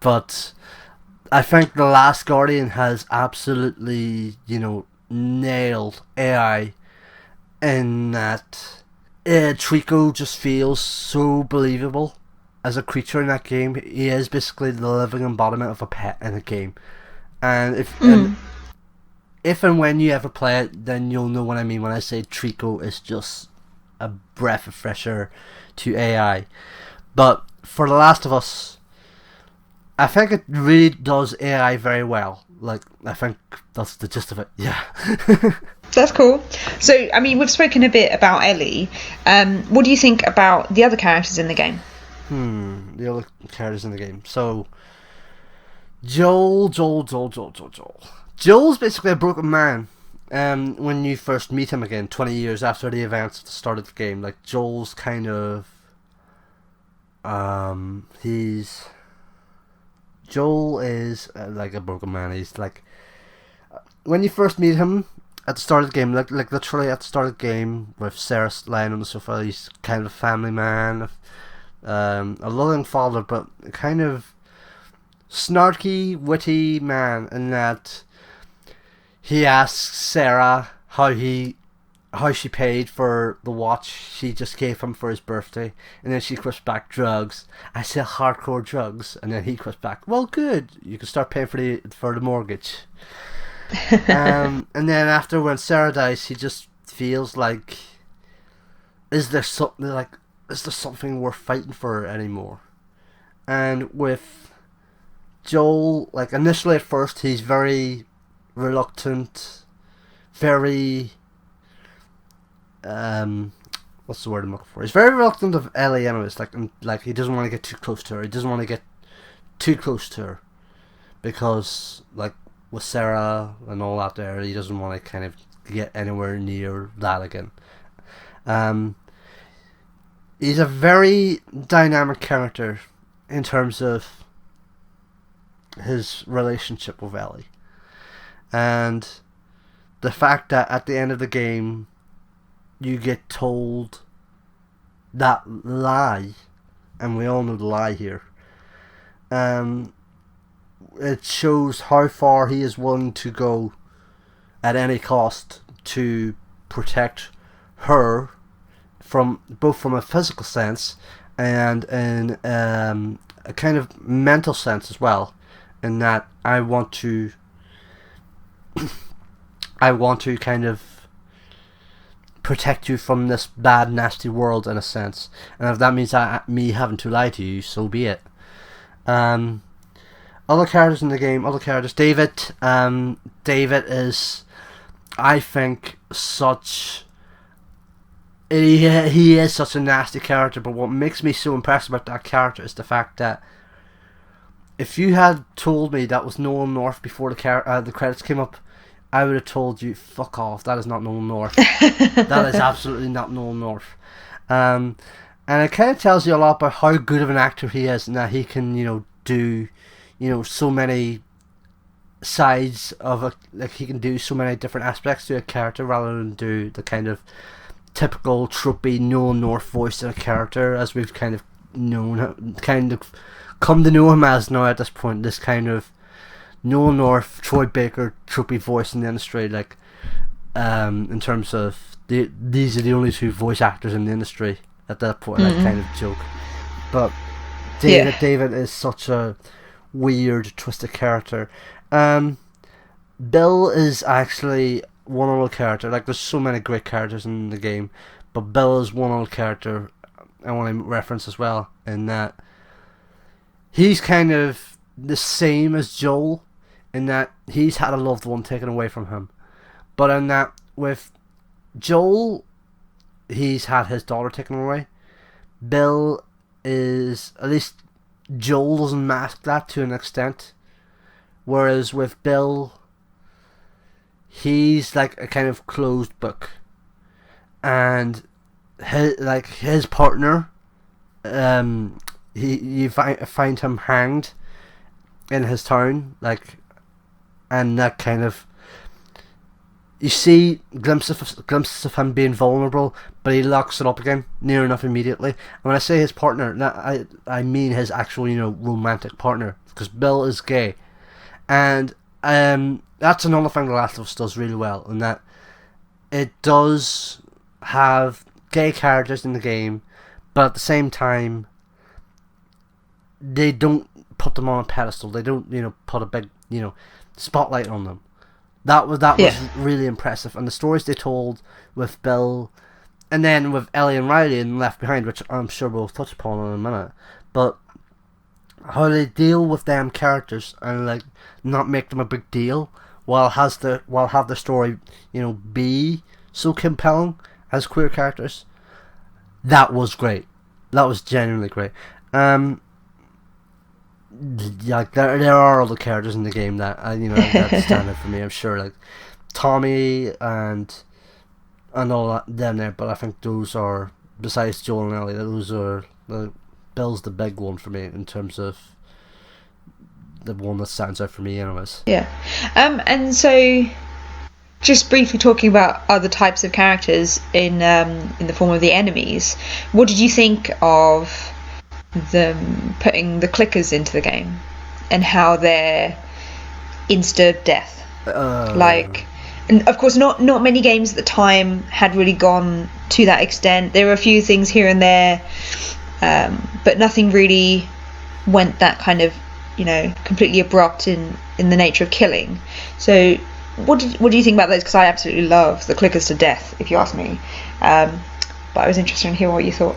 But I think The Last Guardian has absolutely nailed AI in that Trico just feels so believable as a creature in that game. He is basically the living embodiment of a pet in a game, and if and when you ever play it, then you'll know what I mean when I say Trico is just a breath of fresh air to AI. But for The Last of Us, I think it really does AI very well. Like, I think that's the gist of it. Yeah. That's cool. So, I mean, we've spoken a bit about Ellie. What do you think about the other characters in the game? The other characters in the game. So, Joel. Joel's basically a broken man. When you first meet him again, 20 years after the events at the start of the game, like, Joel's kind of, Joel is like a broken man. He's like, when you first meet him at the start of the game, like literally at the start of the game, with Sarah lying on the sofa, he's kind of a family man, a loving father, but a kind of snarky, witty man in that he asks Sarah how she paid for the watch she just gave him for his birthday, and then she quips back, drugs. I said hardcore drugs, and then he quips back, well, good, you can start paying for the mortgage. And then after, when Sarah dies, he just feels like, is there something worth fighting for anymore? And with Joel, like, initially at first he's very reluctant, very what's the word I'm looking for? He's very reluctant of Ellie anyways, like he doesn't want to get too close to her. He doesn't want to get too close to her because, like, with Sarah and all that there, he doesn't want to kind of get anywhere near that again. He's a very dynamic character in terms of his relationship with Ellie. And the fact that at the end of the game you get told that lie, and we all know the lie here, it shows how far he is willing to go at any cost to protect her, from a physical sense and in a kind of mental sense as well, in that I want to kind of protect you from this bad, nasty world, in a sense. And if that means me having to lie to you, so be it. Other characters in the game, David. David is, I think, he is such a nasty character, but what makes me so impressed about that character is the fact that if you had told me that was Noel North before the credits came up, I would have told you, fuck off, that is not Noel North. That is absolutely not Noel North. And it kind of tells you a lot about how good of an actor he is, and that he can, do, so many sides of he can do so many different aspects to a character rather than do the kind of typical tropey Noel North voice in a character, as we've kind of come to know him as now at this point. This kind of Noel North, Troy Baker tropey voice in the industry, in terms of these are the only two voice actors in the industry at that point, that kind of joke. But David is such a weird, twisted character. Bill is actually one little character. Like, there's so many great characters in the game, but Bill is one little character I want to reference as well, in that he's kind of the same as Joel, in that he's had a loved one taken away from him. But in that, with Joel, he's had his daughter taken away. Bill is, at least Joel doesn't mask that to an extent. Whereas with Bill, he's like a kind of closed book. And his partner, you find him hanged in his town, like, and that kind of, you see glimpses of him being vulnerable, but he locks it up again near enough immediately. And when I say his partner, I mean his actual, romantic partner, because Bill is gay, and that's another thing The Last of Us does really well, in that it does have gay characters in the game, but at the same time, they don't put them on a pedestal. They don't, put a big, spotlight on them. That was really impressive, and the stories they told with Bill, and then with Ellie and Riley in Left Behind, which I'm sure we'll touch upon in a minute, but how they deal with them characters and like not make them a big deal, while have the story, be so compelling as queer characters. That was great. That was genuinely great. Like there are other characters in the game that that stand out for me. I'm sure, like Tommy and all that them there, but I think those are, besides Joel and Ellie, those are Bill's the big one for me in terms of the one that stands out for me, anyways. Yeah, and so just briefly talking about other types of characters in the form of the enemies, what did you think of them putting the clickers into the game and how they're insta death? And of course not many games at the time had really gone to that extent. There were a few things here and there, but nothing really went that kind of completely abrupt in the nature of killing. So what do you think about those? Because I absolutely love the clickers to death, if you ask me, but I was interested in hearing what you thought.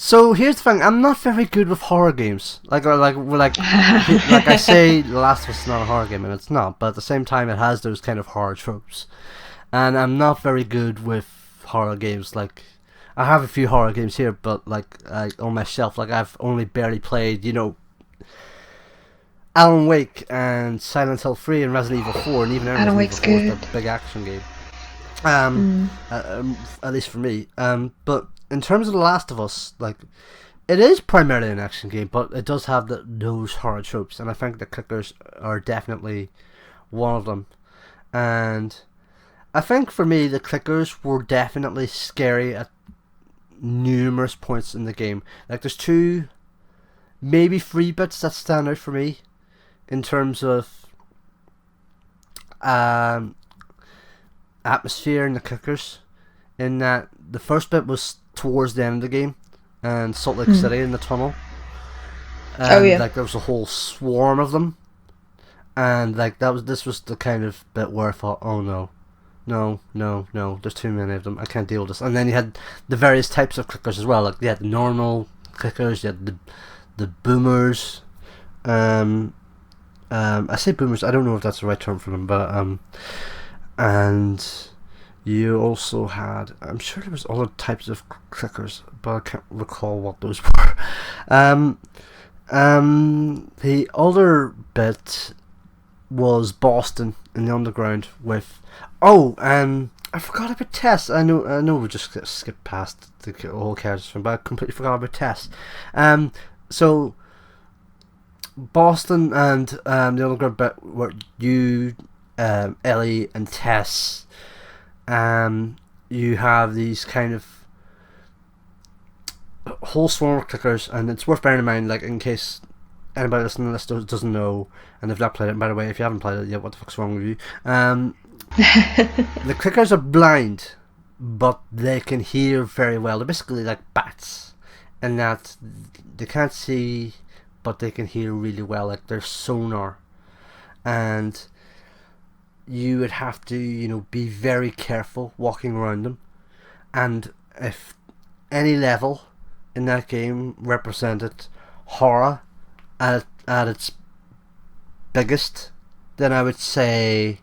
So here's the thing: I'm not very good with horror games. Like I say, The Last of Us is not a horror game, and it's not. But at the same time, it has those kind of horror tropes, and I'm not very good with horror games. Like, I have a few horror games here, but like on my shelf, like I've only barely played, Alan Wake and Silent Hill 3 and Resident Evil 4, and even Alan Wake's good. Is a big action game. At least for me. But in terms of The Last of Us, like, it is primarily an action game, but it does have those horror tropes, and I think the clickers are definitely one of them. And I think for me, the clickers were definitely scary at numerous points in the game. Like, there's 2, maybe 3 bits that stand out for me in terms of atmosphere in the clickers, in that the first bit was towards the end of the game, and Salt Lake City in the tunnel, and like there was a whole swarm of them, and like this was the kind of bit where I thought, oh no, there's too many of them, I can't deal with this. And then you had the various types of clickers as well. Like, you had the normal clickers, you had the boomers, I say boomers, I don't know if that's the right term for them, but and you also had, I'm sure there was other types of clickers, but I can't recall what those were. The other bit was Boston in the underground with, I forgot about Tess. I know we just skipped past the whole characters thing, but I completely forgot about Tess. So Boston and the underground bit where you, Ellie and Tess, you have these kind of whole swarm of clickers, and it's worth bearing in mind, like, in case anybody listening to this doesn't know, and they've not played it. By the way, if you haven't played it yet, what the fuck's wrong with you? The clickers are blind, but they can hear very well. They're basically like bats, in that they can't see, but they can hear really well. Like they're sonar, and you would have to, be very careful walking around them. And if any level in that game represented horror at its biggest, then I would say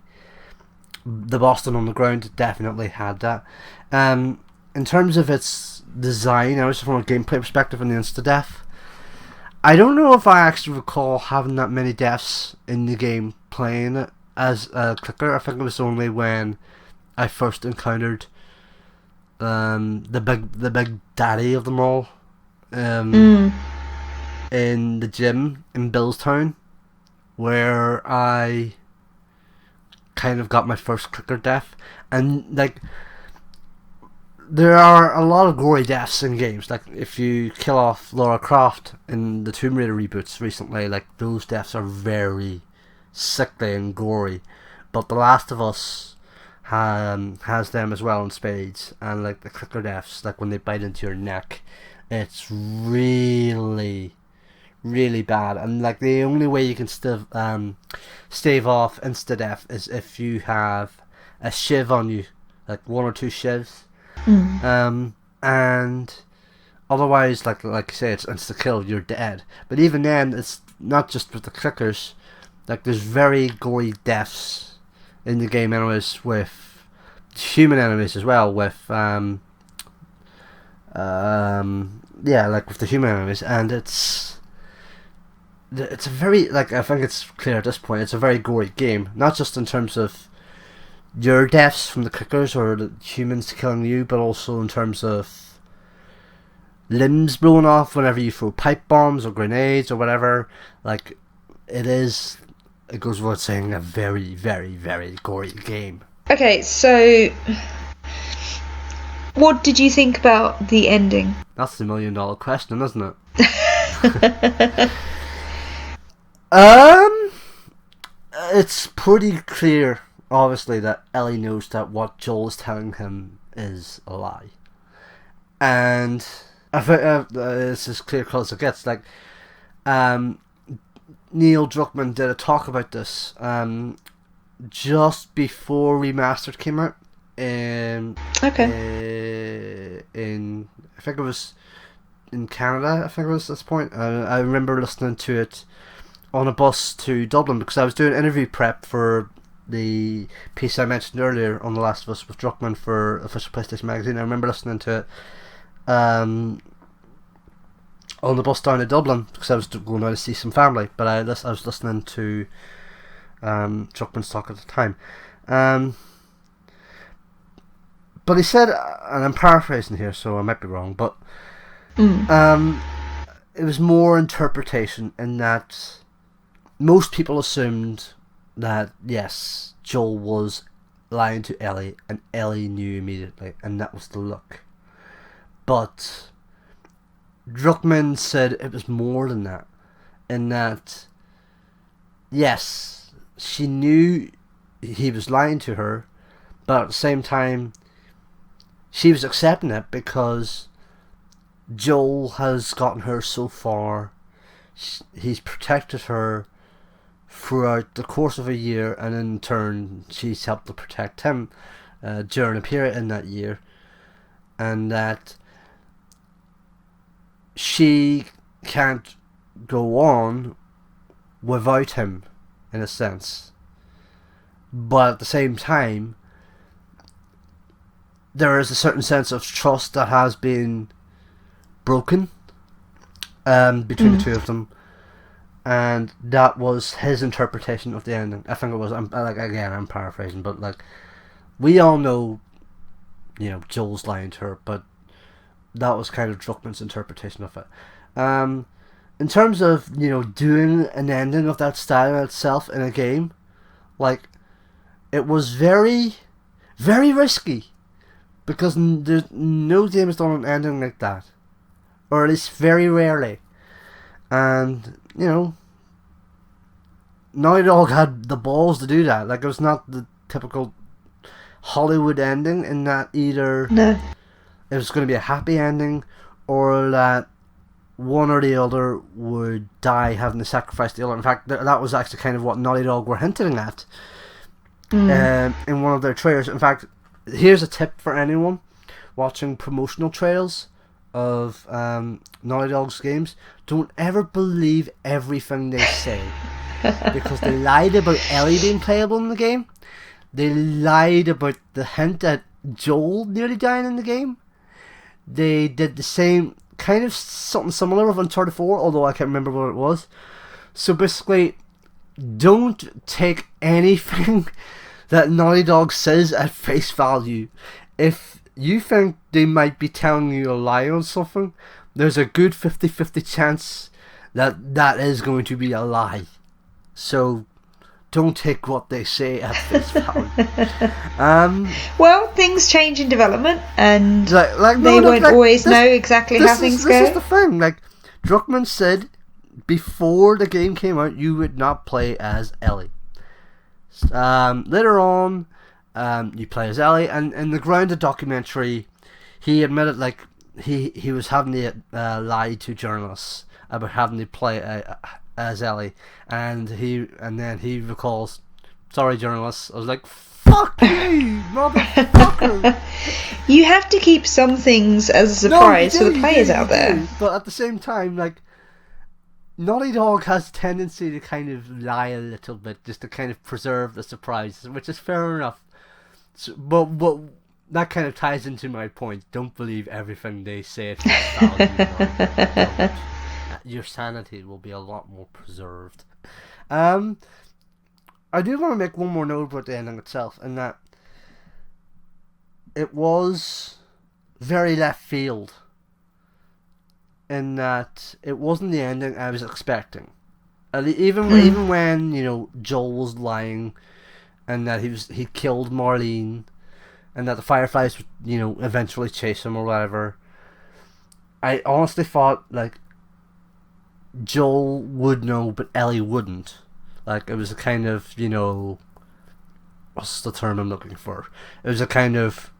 the Boston Underground definitely had that. In terms of its design, I was from a gameplay perspective in the insta-death, I don't know if I actually recall having that many deaths in the game playing it as a clicker. I think it was only when I first encountered the big daddy of them all in the gym in Billstown, where I kind of got my first clicker death. And like, there are a lot of gory deaths in games. Like if you kill off Lara Croft in the Tomb Raider reboots recently, like those deaths are very sickly and gory. But The Last of Us has them as well in spades, and like the clicker deaths, like when they bite into your neck, it's really, really bad. And like the only way you can stave off insta death is if you have a shiv on you, like 1 or 2 shivs. And otherwise, like you say, it's insta kill, you're dead. But even then, it's not just with the clickers. Like there's very gory deaths in the game, anyways, with human enemies as well. With like with the human enemies, and it's a very, like, I think it's clear at this point, it's a very gory game. Not just in terms of your deaths from the clickers or the humans killing you, but also in terms of limbs blowing off whenever you throw pipe bombs or grenades or whatever. Like, it goes without saying, a very, very, very gory game. Okay, so what did you think about the ending? That's the $1 million question, isn't it? It's pretty clear, obviously, that Ellie knows that what Joel is telling him is a lie. And I think it's as clear as it gets. Like, Neil Druckmann did a talk about this just before Remastered came out. In I think it was in Canada. I think it was at this point. I remember listening to it on a bus to Dublin because I was doing interview prep for the piece I mentioned earlier on The Last of Us with Druckmann for Official PlayStation Magazine. I remember listening to it on the bus down to Dublin because I was going out to see some family, but I was listening to Druckmann's talk at the time. But he said, and I'm paraphrasing here, so I might be wrong, but it was more interpretation in that most people assumed that, yes, Joel was lying to Ellie, and Ellie knew immediately, and that was the look. But Druckmann said it was more than that, in that, yes, she knew he was lying to her, but at the same time, she was accepting it because Joel has gotten her so far. He's protected her throughout the course of a year, and in turn she's helped to protect him during a period in that year, and that she can't go on without him, in a sense. But at the same time, there is a certain sense of trust that has been broken between the two of them, and that was his interpretation of the ending. I think it was. I'm paraphrasing, but like, we all know, Joel's lying to her, but that was kind of Druckmann's interpretation of it. In terms of doing an ending of that style itself in a game, like, it was very, very risky. Because there's no game has done an ending like that. Or at least very rarely. And, Naughty Dog had the balls to do that. Like, it was not the typical Hollywood ending in that either No. it was going to be a happy ending, or that one or the other would die having to sacrifice the other. In fact, that was actually kind of what Naughty Dog were hinting at in one of their trailers. In fact, here's a tip for anyone watching promotional trailers of Naughty Dog's games: don't ever believe everything they say, because they lied about Ellie being playable in the game. They lied about the hint at Joel nearly dying in the game. They did the same, kind of something similar with Uncharted 4, although I can't remember what it was. So basically, don't take anything that Naughty Dog says at face value. If you think they might be telling you a lie on something, there's a good 50-50 chance that that is going to be a lie. So don't take what they say at face value. Well, things change in development, and like they won't always know exactly how things go. This is the thing. Like, Druckmann said before the game came out, you would not play as Ellie. Later on, you play as Ellie, and in the Grounded documentary, he admitted like he was having to lie to journalists about having to play as Ellie, and then he recalls, "Sorry, journalists." I was like, "Fuck you, motherfucker!" You have to keep some things as a surprise for the players out there. But at the same time, like, Naughty Dog has a tendency to kind of lie a little bit, just to kind of preserve the surprise, which is fair enough. So, but that kind of ties into my point. Don't believe everything they say at face value. Your sanity will be a lot more preserved. I do want to make one more note about the ending itself, and that it was very left field, in that it wasn't the ending I was expecting. Even when, you know, Joel was lying, and that he killed Marlene, and that the Fireflies would, you know, eventually chase him or whatever, I honestly thought, like, Joel would know, but Ellie wouldn't. Like, it was a kind of, you know, what's the term I'm looking for? It was a kind of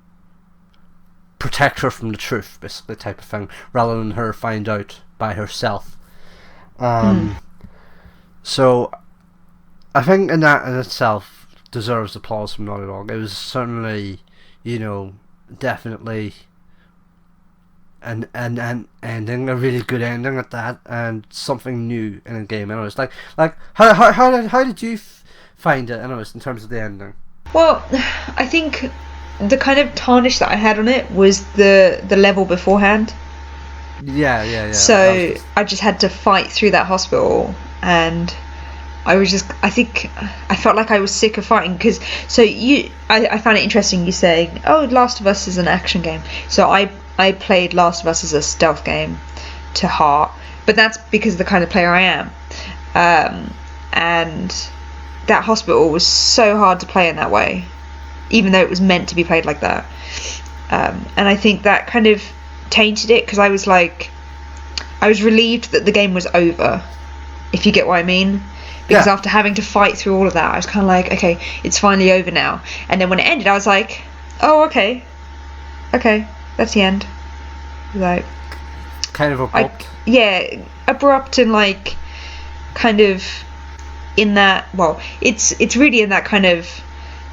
protect her from the truth, basically, type of thing, rather than her find out by herself. So, I think in that in itself deserves applause from Naughty Dog. It was certainly, you know, definitely an ending, a really good ending at that, and something new in a game. And it was like how did you find it? Anyways, in terms of the ending. Well, I think the kind of tarnish that I had on it was the level beforehand. Yeah. So I just had to fight through that hospital, and I felt like I was sick of fighting, because I found it interesting you saying, oh, Last of Us is an action game. So I played Last of Us as a stealth game to heart, but that's because of the kind of player I am. And that hospital was so hard to play in that way, even though it was meant to be played like that. And I think that kind of tainted it, because I was relieved that the game was over, if you get what I mean. Because after having to fight through all of that, I was kind of like, okay, it's finally over now. And then when it ended, I was like, oh, okay, that's the end. Like, kind of abrupt. Abrupt, and like, kind of in that. Well, it's really in that kind of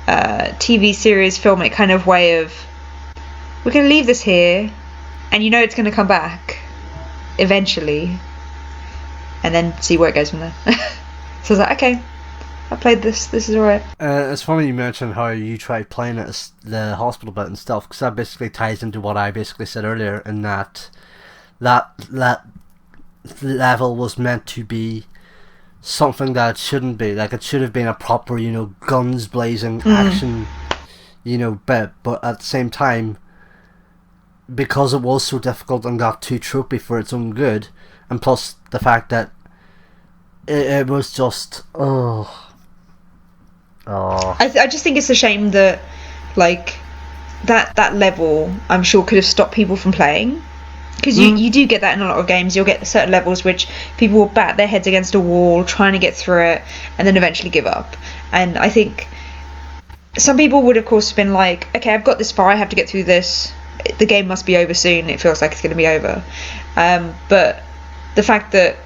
TV series, filmic kind of way of, we're gonna leave this here, and you know it's gonna come back eventually, and then see where it goes from there. So I was like, okay, I played this. This is alright. It's funny you mentioned how you tried playing it as the hospital bit and stuff, because that basically ties into what I basically said earlier, in that level was meant to be something that it shouldn't be. Like, it should have been a proper, you know, guns blazing action, you know, bit. But at the same time, because it was so difficult and got too tropey for its own good, and plus the fact that it was just I just think it's a shame that, like, that level, I'm sure, could have stopped people from playing, because you do get that in a lot of games. You'll get certain levels which people will bat their heads against a wall trying to get through it, and then eventually give up. And I think some people would of course have been like, okay, I've got this far, I have to get through this, the game must be over soon, it feels like it's going to be over. But the fact that,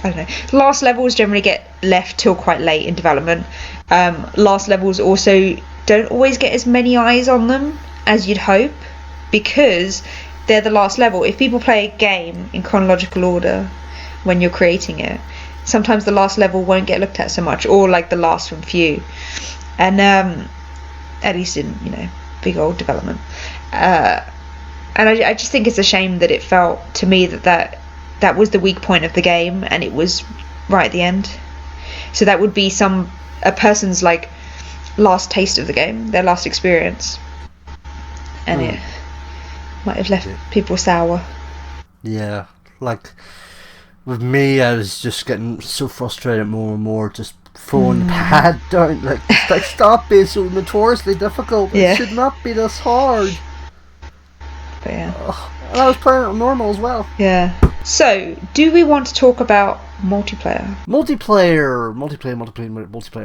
I don't know, last levels generally get left till quite late in development. Last levels also don't always get as many eyes on them as you'd hope, because they're the last level. If people play a game in chronological order when you're creating it, sometimes the last level won't get looked at so much, or like the last from few. And at least in, big old development. And I just think it's a shame that it felt to me that was the weak point of the game, and it was right at the end. So that would be a person's like last taste of the game, their last experience, and it might have left people sour. Yeah, like with me, I was just getting so frustrated more and more, just throwing the pad down. Like stop being so notoriously difficult. It should not be this hard. But and I was playing it on normal as well. Yeah. So, do we want to talk about multiplayer? Multiplayer.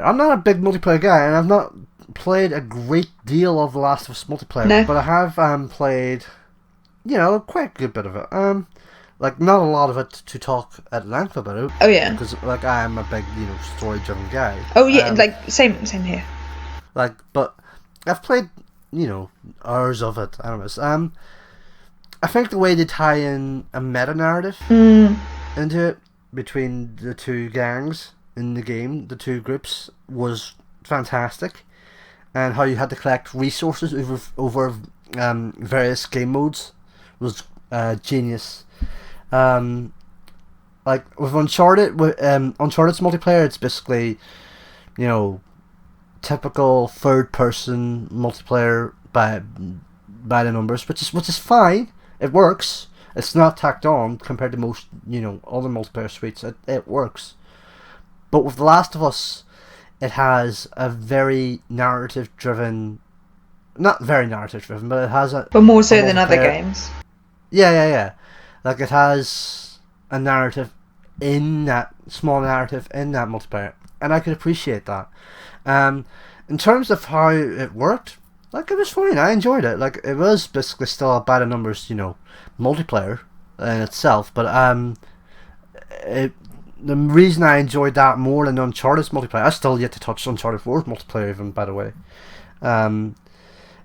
I'm not a big multiplayer guy, and I've not played a great deal of The Last of Us multiplayer. No. But I have played, quite a good bit of it. Like not a lot of it to talk at length about it. Oh yeah. Because like I am a big story-driven guy. Oh yeah, like same here. Like, but I've played hours of it. I don't know. I think the way they tie in a meta narrative into it between the two gangs in the game, the two groups, was fantastic, and how you had to collect resources over various game modes was genius. Like with Uncharted, Uncharted's multiplayer, it's basically typical third-person multiplayer by the numbers, which is fine. It works. It's not tacked on compared to most, other multiplayer suites. It works. But with The Last of Us, it has a very narrative-driven... Not very narrative-driven, but it has a... But more so than other games. Yeah. Like, it has a narrative small narrative in that multiplayer. And I could appreciate that. In terms of how it worked, like, it was fine. I enjoyed it. Like, it was basically still a by the numbers, multiplayer in itself. But the reason I enjoyed that more than Uncharted's multiplayer, I still yet to touch Uncharted 4's multiplayer even, by the way,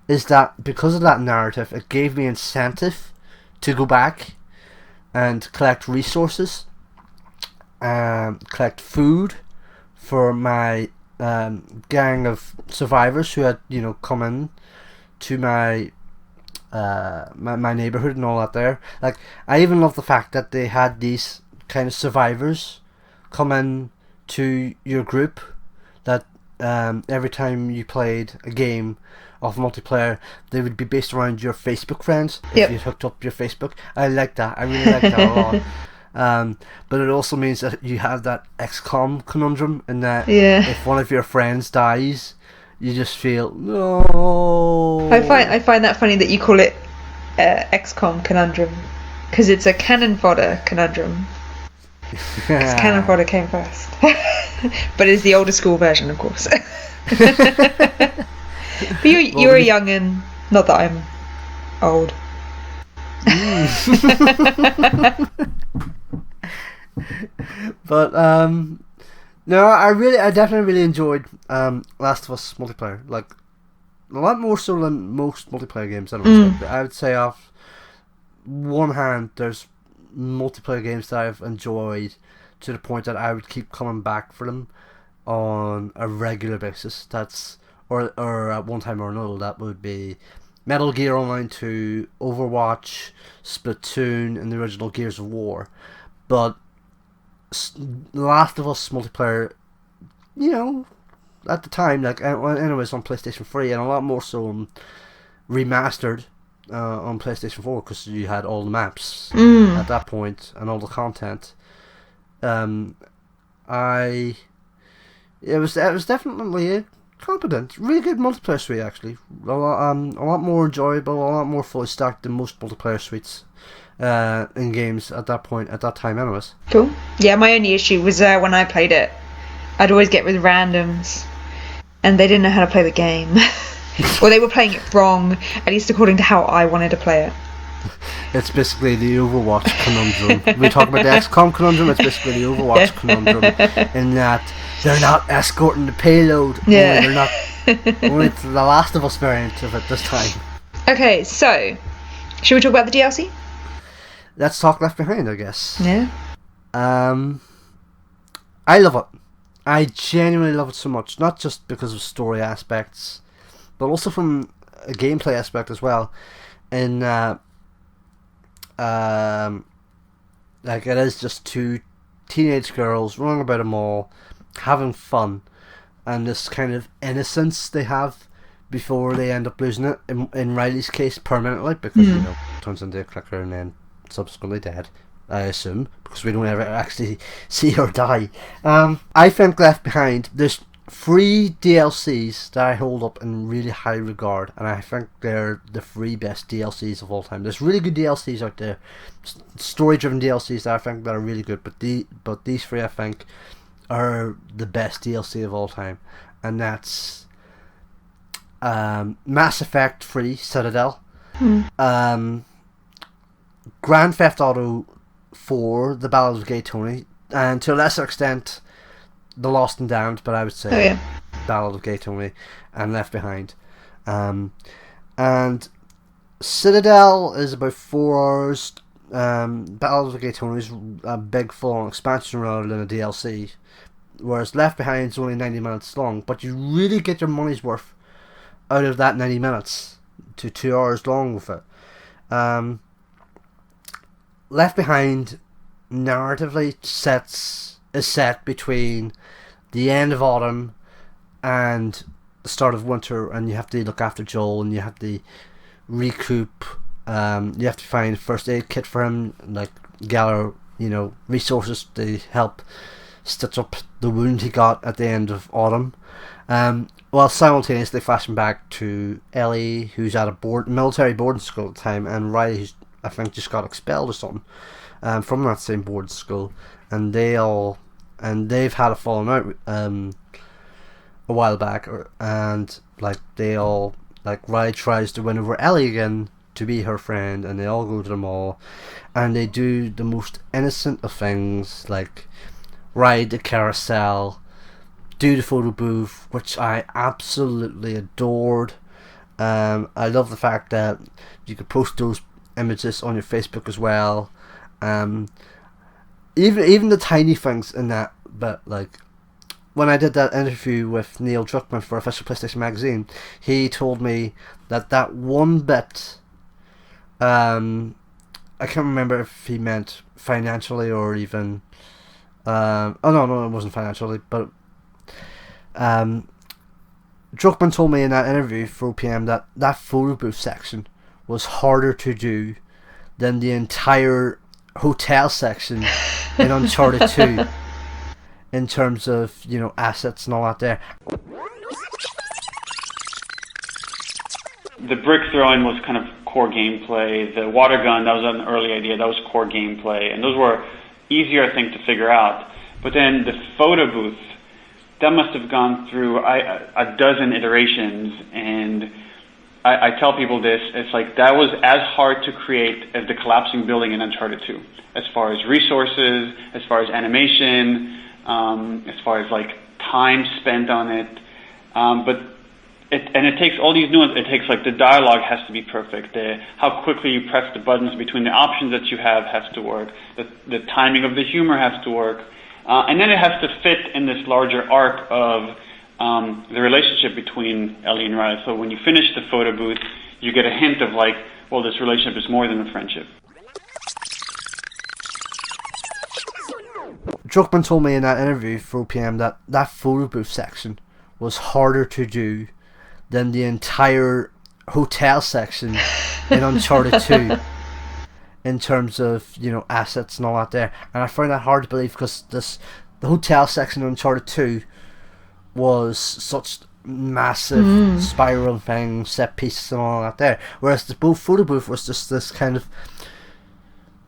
is that because of that narrative, it gave me incentive to go back and collect resources, collect food for my gang of survivors who had come in to my my neighborhood and all that there. Like, I even love the fact that they had these kind of survivors come in to your group, that every time you played a game of multiplayer, they would be based around your Facebook friends. If you hooked up your Facebook. I like that. I really like that a lot. But it also means that you have that XCOM conundrum, in that if one of your friends dies, you just feel no. I find that funny that you call it XCOM conundrum, because it's a cannon fodder conundrum. Because cannon fodder came first, but it's the older school version, of course. But you're a young'un, not that I'm old. But no, I definitely really enjoyed Last of Us multiplayer. Like, a lot more so than most multiplayer games. I would say off one hand, there's multiplayer games that I've enjoyed to the point that I would keep coming back for them on a regular basis. That's or at one time or another, that would be Metal Gear Online 2, Overwatch, Splatoon, and the original Gears of War. But Last of Us multiplayer, at the time, like, anyways, on PlayStation 3, and a lot more so remastered on PlayStation 4, because you had all the maps at that point and all the content. It was definitely a competent, really good multiplayer suite, actually. A lot more enjoyable, a lot more fully stacked than most multiplayer suites in games at that time anyways. Cool. Yeah, my only issue was when I played it, I'd always get with randoms, and they didn't know how to play the game. Or they were playing it wrong, at least according to how I wanted to play it. It's basically the Overwatch conundrum. We talk about the XCOM conundrum, it's basically the Overwatch conundrum, in that they're not escorting the payload. Yeah. They're not. Only it's the Last of Us variant of it this time. Okay, so should we talk about the DLC? Let's talk Left Behind, I guess. Yeah. I love it. I genuinely love it so much. Not just because of story aspects, but also from a gameplay aspect as well. In like, it is just two teenage girls running about a mall, having fun, and this kind of innocence they have before they end up losing it. In Riley's case, permanently, because you know, turns into a clicker and then subsequently dead, I assume, because we don't ever actually see her die. I think Left Behind, there's 3 DLCs that I hold up in really high regard, and I think they're the 3 best DLCs of all time. There's really good DLCs out there, story-driven DLCs that I think that are really good, but these 3 I think are the best DLC of all time, and that's Mass Effect 3 Citadel, Grand Theft Auto 4 The Ballad of Gay Tony, and to a lesser extent The Lost and Damned, but I would say Ballad of Gay Tony and Left Behind. And Citadel is about 4 hours. Ballad of Gay Tony is a big full-on expansion rather than a DLC, whereas Left Behind is only 90 minutes long, but you really get your money's worth out of that 90 minutes to 2 hours long with it. Left Behind narratively is set between the end of autumn and the start of winter, and you have to look after Joel, and you have to recoup. You have to find a first aid kit for him, like gather, resources to help stitch up the wound he got at the end of autumn. While simultaneously flashing back to Ellie, who's at a military boarding school at the time, and Riley, who's I think just got expelled or something from that same boarding school, and they've had a falling out a while back, and Riley tries to win over Ellie again to be her friend, and they all go to the mall, and they do the most innocent of things, like ride the carousel, do the photo booth, which I absolutely adored. I love the fact that you could post those images on your Facebook as well. Even the tiny things in that, but like when I did that interview with Neil Druckmann for Official PlayStation Magazine, he told me that one bit, I can't remember if he meant financially or even no, it wasn't financially, but Druckmann told me in that interview for OPM that photo booth section was harder to do than the entire hotel section in Uncharted 2 in terms of, assets and all that there. The brick throwing was kind of core gameplay. The water gun, that was an early idea, that was core gameplay, and those were easier, I think, to figure out. But then the photo booth, that must have gone through a dozen iterations, and I tell people this, it's like that was as hard to create as the collapsing building in Uncharted 2, as far as resources, as far as animation, as far as like time spent on it. But it takes all these nuances. It takes like the dialogue has to be perfect. How quickly you press the buttons between the options that you have has to work. The timing of the humor has to work. And then it has to fit in this larger arc of the relationship between Ellie and Riley. So when you finish the photo booth, you get a hint of like, well, this relationship is more than a friendship. Druckmann told me in that interview for OPM that photo booth section was harder to do than the entire hotel section in Uncharted 2 in terms of, assets and all that there. And I found that hard to believe because the hotel section in Uncharted 2 was such massive spiral thing, set pieces and all that there. Whereas the photo booth was just this kind of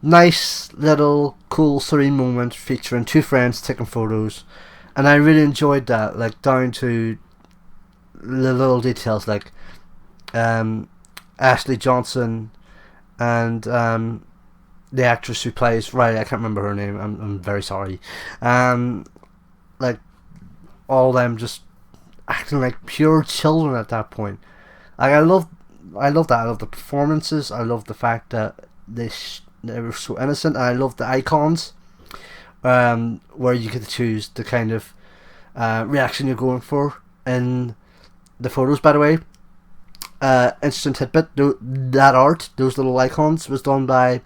nice little cool serene moment featuring 2 friends taking photos, and I really enjoyed that, like down to the little details like Ashley Johnson and the actress who plays Riley, I can't remember her name, I'm very sorry, like all them just acting like pure children at that point. Like I love that. I love the performances. I love the fact that they were so innocent. And I love the icons, where you get to choose the kind of reaction you're going for in the photos. By the way, interesting tidbit: that art, those little icons, was done by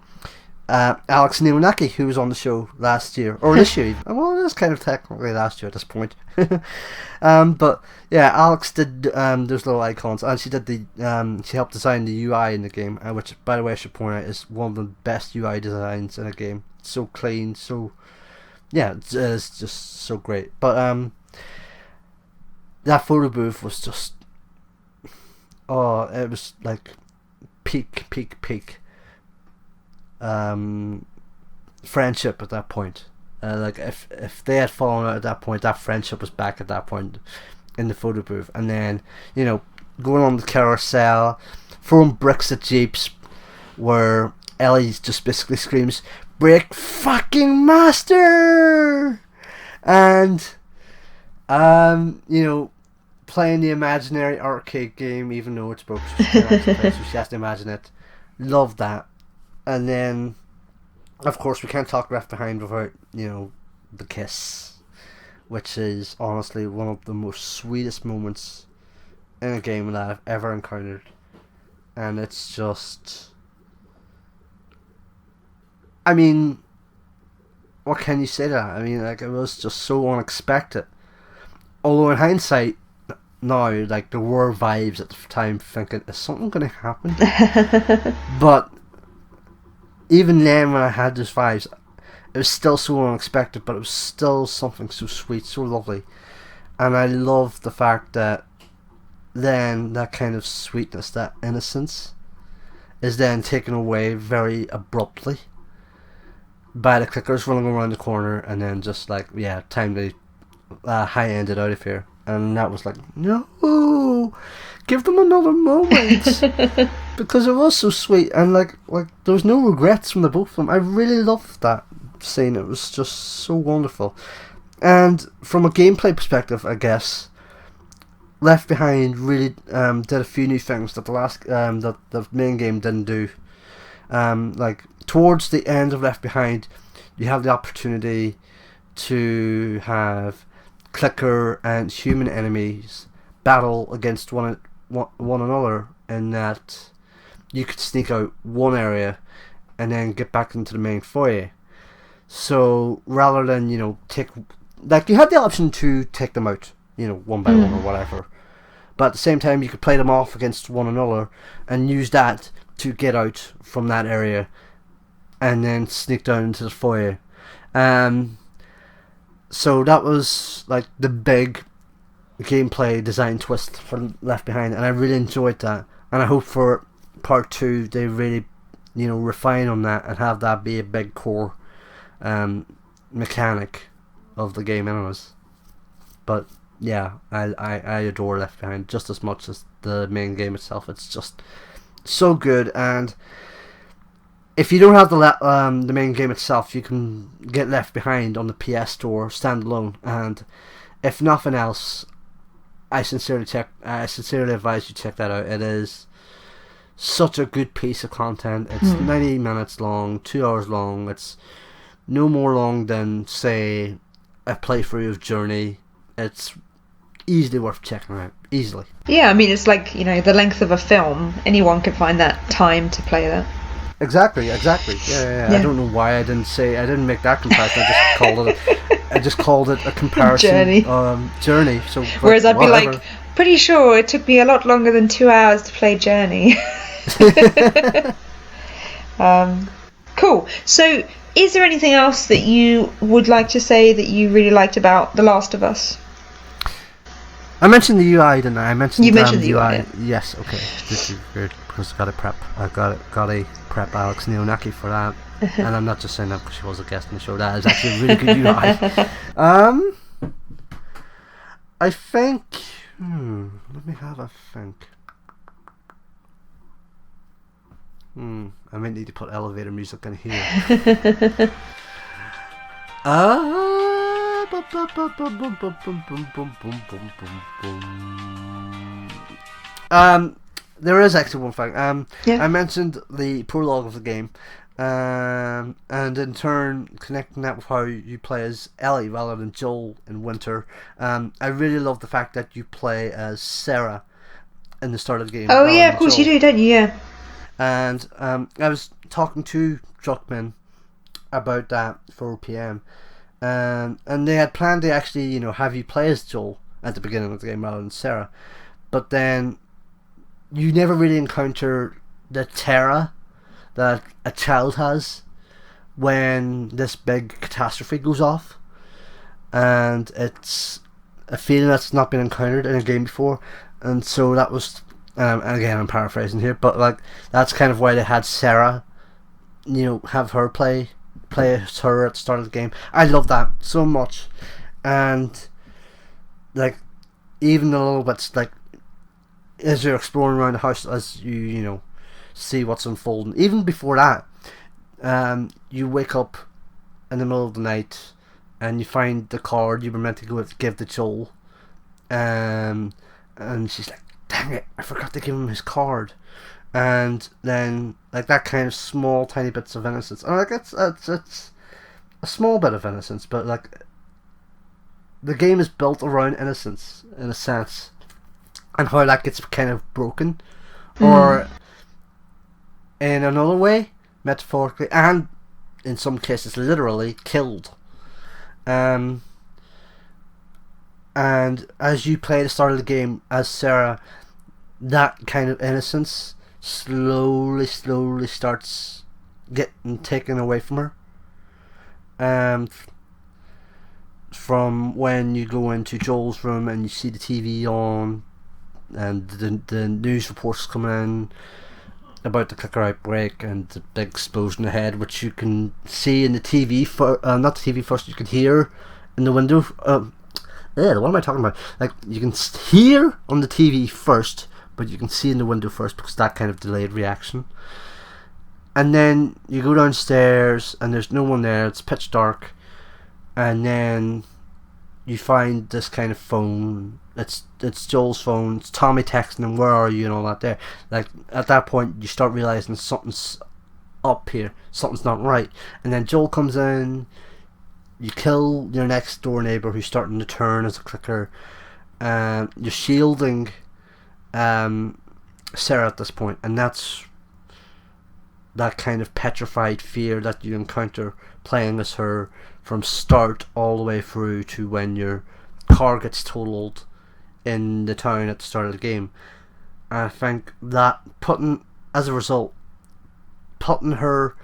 Alex Neonaki, who was on the show last year, or this year. Well, it's kind of technically last year at this point. But yeah, Alex did those little icons, and she did she helped design the UI in the game, which, by the way, I should point out is one of the best UI designs in a game. So clean, so yeah, it's just so great. But that photo booth was just, oh, it was like peak friendship at that point. Like if they had fallen out at that point, that friendship was back at that point in the photo booth. And then, you know, going on the carousel, throwing bricks at jeeps, where Ellie just basically screams, "Break fucking master!" And you know, playing the imaginary arcade game, even though it's broke, so she can't actually play, so she has to imagine it. Love that. And then, of course, we can't talk Left Behind without, you know, the kiss, which is honestly one of the most sweetest moments in a game that I've ever encountered. And it's just, I mean, what can you say to that? I mean, like, it was just so unexpected. Although in hindsight, now, like, there were vibes at the time thinking, is something going to happen? But even then, when I had those vibes, it was still so unexpected, but it was still something so sweet, so lovely. And I love the fact that then that kind of sweetness, that innocence, is then taken away very abruptly by the clickers running around the corner, and then just like, yeah, time to high-end it out of here. And that was like, no, give them another moment. Because it was so sweet, and like there was no regrets from the both of them. I really loved that scene. It was just so wonderful. And from a gameplay perspective, I guess Left Behind really did a few new things that that the main game didn't do. Like towards the end of Left Behind, you have the opportunity to have clicker and human enemies battle against one another, in that you could sneak out one area and then get back into the main foyer. So rather than, you know, you had the option to take them out, you know, one by one or whatever, but at the same time you could play them off against one another and use that to get out from that area and then sneak down into the foyer. So that was like the big gameplay design twist for Left Behind, and I really enjoyed that. And I hope for part 2 they really, you know, refine on that and have that be a big core mechanic of the game anyways. But yeah, I adore Left Behind just as much as the main game itself. It's just so good. And if you don't have the main game itself, you can get Left Behind on the PS Store standalone. And if nothing else, I sincerely advise you check that out. It is such a good piece of content. It's 90 minutes long, 2 hours long. It's no more long than, say, a playthrough of Journey. It's easily worth checking out. Easily. Yeah, I mean, it's like, you know, the length of a film. Anyone can find that time to play that. Exactly. Yeah. I don't know why I didn't make that comparison. I just called it a comparison. Journey. So, whereas I'd be like, pretty sure it took me a lot longer than 2 hours to play Journey. Cool. So, is there anything else that you would like to say that you really liked about The Last of Us? I mentioned the UI, didn't I? You mentioned the UI. Yeah. Yes. Okay. This is weird because I got to prep Alex Neonaki for that, and I'm not just saying that because she was a guest on the show. That is actually a really good UI. I think Let me have a think. I might need to put elevator music in here. There is actually one thing. Yeah. I mentioned the prologue of the game, and in turn connecting that with how you play as Ellie rather than Joel in Winter. I really love the fact that you play as Sarah in the start of the game. Oh rather yeah, than of course Joel. you do, don't you? Yeah. And I was talking to Druckmann about that for PM, and they had planned to actually, have you play as Joel at the beginning of the game rather than Sarah, but then you never really encounter the terror that a child has when this big catastrophe goes off, and it's a feeling that's not been encountered in a game before, and so that was. And again, I'm paraphrasing here, but like that's kind of why they had Sarah, have her play as her at the start of the game. I love that so much, and like even a little bit like as you're exploring around the house, as you see what's unfolding. Even before that, you wake up in the middle of the night and you find the card you were meant to go give to Joel, and she's like, dang it, I forgot to give him his card. And then like that kind of small tiny bits of innocence, and like it's a small bit of innocence, but like the game is built around innocence in a sense, and how that gets kind of broken, or in another way, metaphorically, and in some cases literally killed. And as you play the start of the game as Sarah, that kind of innocence slowly starts getting taken away from her. From when you go into Joel's room and you see the TV on, and the news reports coming in about the clicker outbreak and the big explosion ahead, which you can see in the TV not the TV first, you can hear in the window. What am I talking about? Like, you can hear on the TV first, but you can see in the window first, because that kind of delayed reaction. And then you go downstairs and there's no one there, it's pitch dark, and then you find this kind of phone. It's Joel's phone. It's Tommy texting him, "Where are you?" and all that. There, like at that point, you start realizing something's up here. Something's not right. And then Joel comes in. You kill your next door neighbor who's starting to turn as a clicker. You're shielding Sarah at this point, and that's that kind of petrified fear that you encounter playing as her from start all the way through to when your car gets totaled in the town at the start of the game. And I think that putting her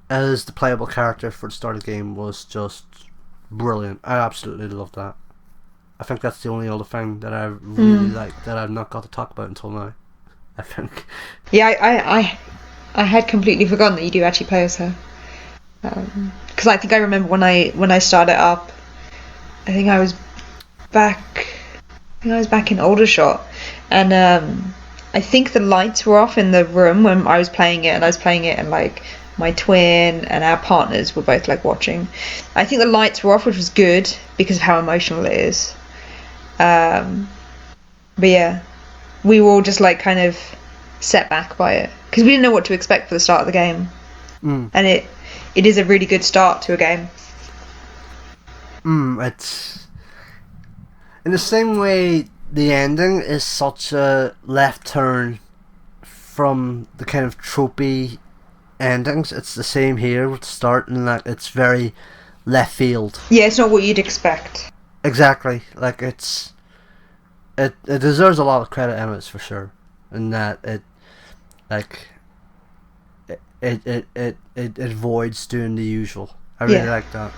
as the playable character for the start of the game was just brilliant. I absolutely loved that. I think that's the only other thing that I really liked that I've not got to talk about until now, I think. Yeah, I had completely forgotten that you do actually play as her. Because I think I remember when I started up, I think I was back in Aldershot, and I think the lights were off in the room when I was playing it, and like my twin and our partners were both like watching. I think the lights were off, which was good because of how emotional it is. But yeah, we were all just like kind of set back by it because we didn't know what to expect for the start of the game, and it is a really good start to a game. It's in the same way the ending is such a left turn from the kind of tropey endings. It's the same here with the start, and like it's very left field. Yeah, it's not what you'd expect. Exactly, like it deserves a lot of credit, Emma, for sure, in that it avoids doing the usual. I really like that.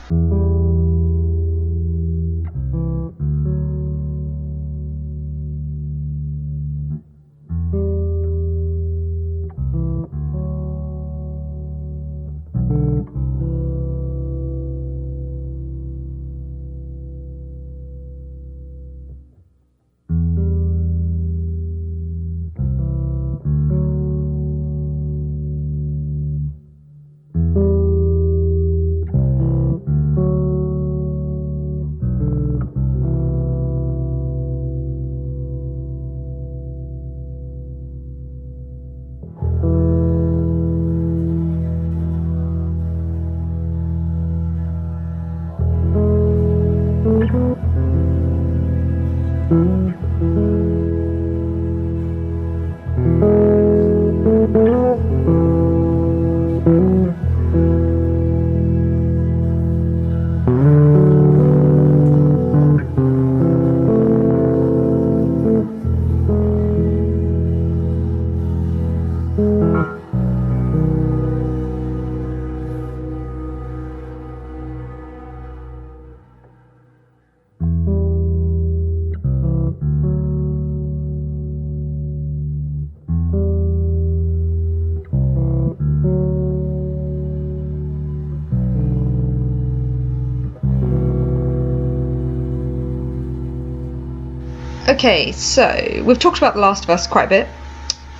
Okay, so we've talked about The Last of Us quite a bit,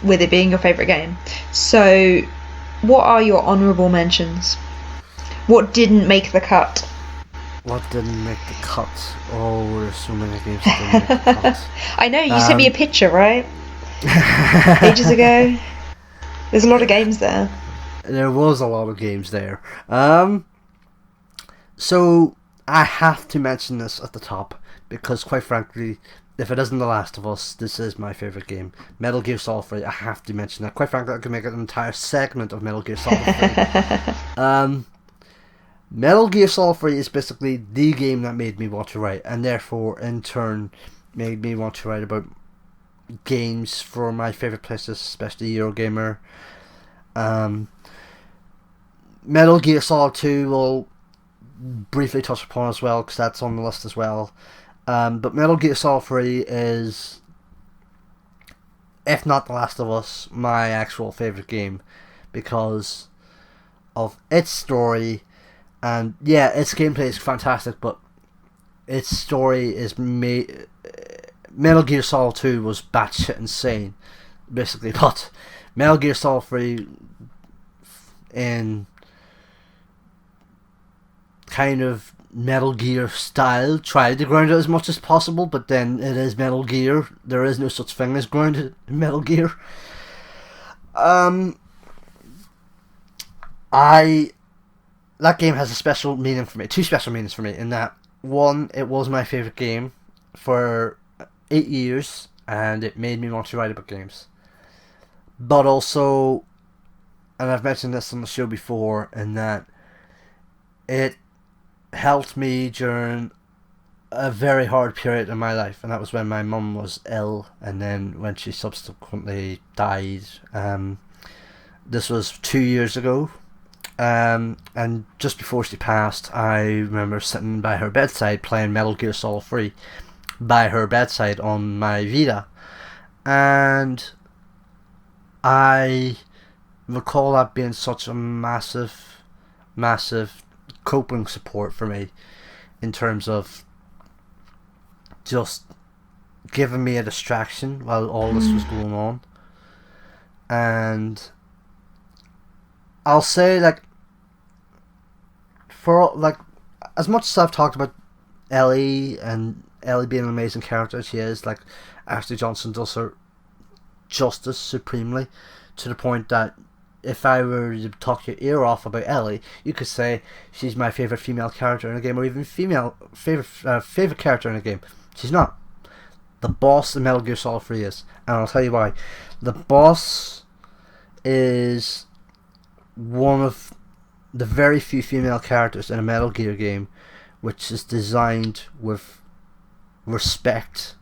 with it being your favourite game. So, what are your honourable mentions? What didn't make the cut? What didn't make the cut? Oh, there's so many games that didn't make the cut. I know, you sent me a picture, right? Ages ago. There's a lot of games there. There was a lot of games there. So, I have to mention this at the top, because quite frankly, if it isn't The Last of Us, this is my favourite game. Metal Gear Solid 3, I have to mention that. Quite frankly, I could make an entire segment of Metal Gear Solid 3. Metal Gear Solid 3 is basically the game that made me want to write, and therefore, in turn, made me want to write about games for my favourite places, especially Eurogamer. Metal Gear Solid 2 will briefly touch upon as well, because that's on the list as well. But Metal Gear Solid 3 is, if not The Last of Us, my actual favourite game, because of its story. And yeah, its gameplay is fantastic, but its story is Metal Gear Solid 2 was batshit insane, basically. But Metal Gear Solid 3, in kind of Metal Gear style, tried to ground it as much as possible, but then it is Metal Gear. There is no such thing as grounded in Metal Gear. That game has a special meaning for me, two special meanings for me, in that, one, it was my favourite game for 8 years, and it made me want to write about games. But also, and I've mentioned this on the show before, in that it helped me during a very hard period in my life, and that was when my mum was ill, and then when she subsequently died. This was 2 years ago. And just before she passed, I remember sitting by her bedside playing Metal Gear Solid 3 by her bedside on my Vita, and I recall that being such a massive coping support for me, in terms of just giving me a distraction while all this was going on. And I'll say, like, for, like, as much as I've talked about Ellie, and Ellie being an amazing character, she is, like, Ashley Johnson does her justice supremely, to the point that if I were to talk your ear off about Ellie, you could say she's my favourite female character in a game, or even favourite character in a game. She's not. The boss in Metal Gear Solid 3 is, and I'll tell you why. The boss is one of the very few female characters in a Metal Gear game which is designed with respect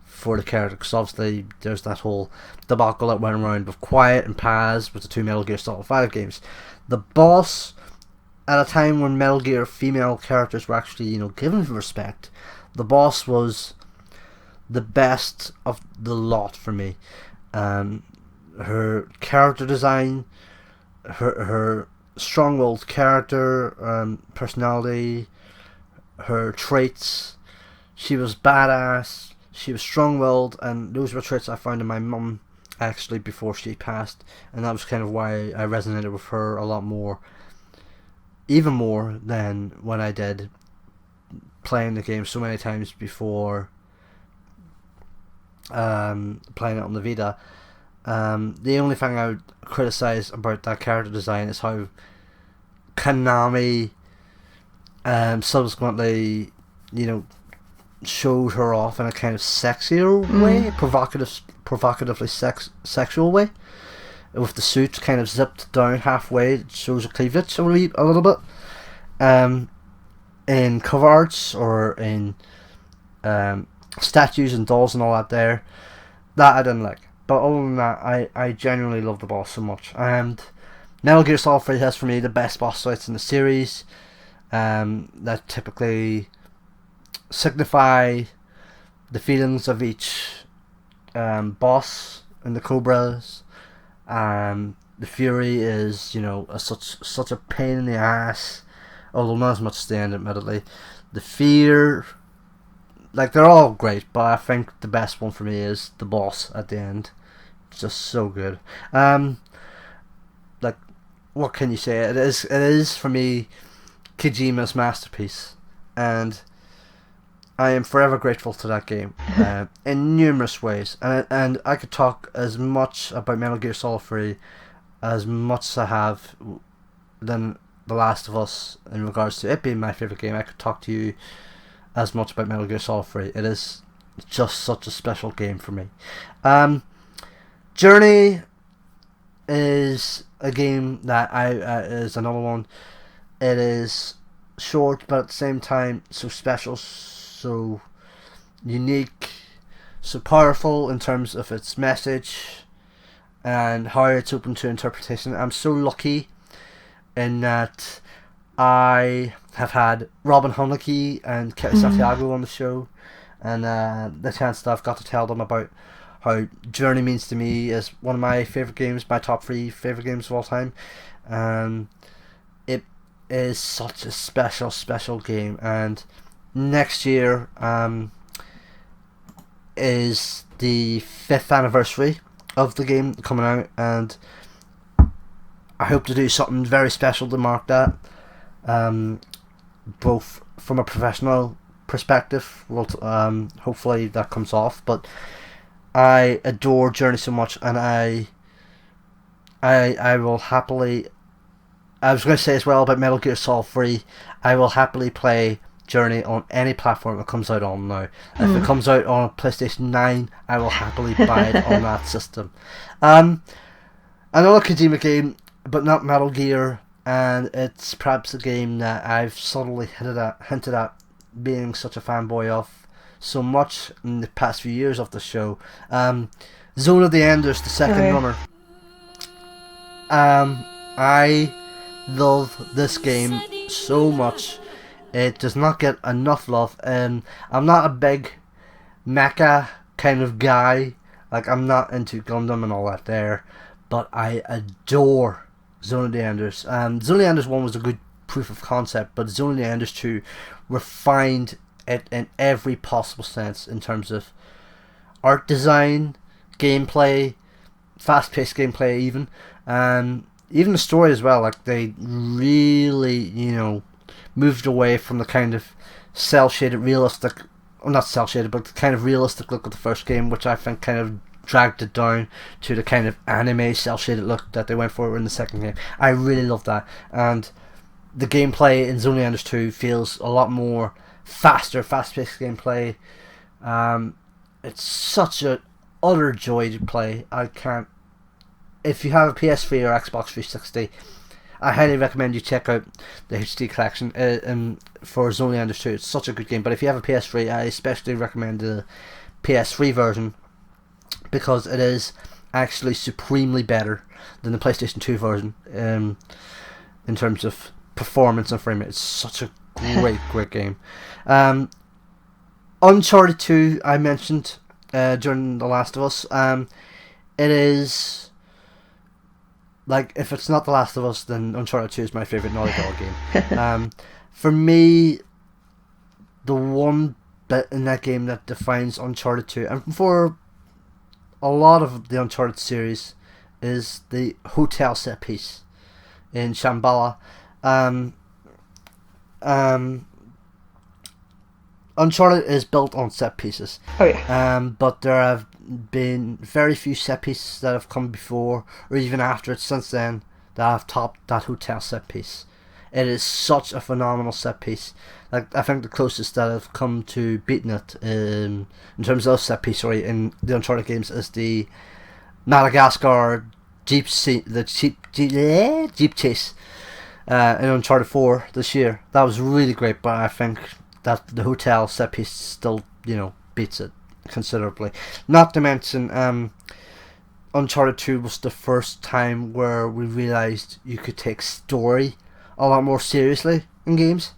for the character, because obviously there's that whole debacle that went around with Quiet and Paz with the two Metal Gear Solid 5 games. The boss, at a time when Metal Gear female characters were actually, given respect, the boss was the best of the lot for me. Her character design, her strong-willed character, personality, her traits. She was badass, she was strong-willed, and those were traits I found in my mum, actually, before she passed, and that was kind of why I resonated with her a lot more, even more than when I did playing the game so many times before playing it on the Vita. The only thing I would criticise about that character design is how Konami subsequently, showed her off in a kind of sexier way, provocatively sexual way, with the suit kind of zipped down halfway. It shows her cleavage a little bit. In cover arts, or in statues and dolls and all that that I didn't like. But other than that, I genuinely love the boss so much. And Metal Gear Solid 3 has for me the best boss fights in the series, that typically signify the feelings of each boss in the Cobras. The Fury is, such a pain in the ass, although not as much as the end, admittedly. The Fear like they're all great, but I think the best one for me is the boss at the end. It's just so good. Like, what can you say? It is for me Kojima's masterpiece, and I am forever grateful to that game in numerous ways. And I could talk as much about Metal Gear Solid 3 as much as I have than The Last of Us in regards to it being my favourite game. I could talk to you as much about Metal Gear Solid 3. It is just such a special game for me. Journey is a game that is another one. It is short, but at the same time so special, so unique, so powerful in terms of its message and how it's open to interpretation. I'm so lucky in that I have had Robin Honeke and Kelly Santiago on the show, and the chance that I've got to tell them about how Journey means to me is one of my favourite games, my top 3 favourite games of all time. It is such a special game, and next year is the 5th anniversary of the game coming out, and I hope to do something very special to mark that, both from a professional perspective. Hopefully that comes off, but I adore Journey so much, and I will happily, I was going to say as well about Metal Gear Solid 3, I will happily play Journey on any platform it comes out on now. If it comes out on PlayStation 9, I will happily buy it on that system. Another Kojima game, but not Metal Gear, and it's perhaps a game that I've subtly hinted at being such a fanboy of so much in the past few years of the show. Zone of the Enders, the second runner. I love this game so much. It does not get enough love, and I'm not a big mecha kind of guy. Like, I'm not into Gundam and all that there, but I adore Zone of the Enders. Zone of the Enders 1 was a good proof of concept, but Zone of the Enders 2 refined it in every possible sense in terms of art design, gameplay, fast-paced gameplay even, and even the story as well. Like, they really, moved away from the kind of cel-shaded realistic, well, not cel-shaded, but the kind of realistic look of the first game, which I think kind of dragged it down to the kind of anime cel-shaded look that they went for in the second game. I really love that, and the gameplay in Zone of the Enders 2 feels a lot more faster, fast-paced gameplay. It's such an utter joy to play. If you have a PS3 or Xbox 360, I highly recommend you check out the HD collection for Zone of the Enders 2. It's such a good game. But if you have a PS3, I especially recommend the PS3 version, because it is actually supremely better than the PlayStation 2 version in terms of performance and frame rate. It's such a great game. Uncharted 2 I mentioned during The Last of Us. It is, like, if it's not The Last of Us, then Uncharted 2 is my favourite Naughty Dog game. For me, the one bit in that game that defines Uncharted 2, and for a lot of the Uncharted series, is the hotel set piece in Shambhala. Uncharted is built on set pieces. Oh yeah. But there have been very few set pieces that have come before or even after it since then that have topped that hotel set piece. It is such a phenomenal set piece. Like, I think the closest that have come to beating it in terms of set piece, in the Uncharted games, is the Madagascar jeep chase in Uncharted 4 this year. That was really great, but I think that the hotel set piece still, beats it considerably. Not to mention, Uncharted 2 was the first time where we realised you could take story a lot more seriously in games.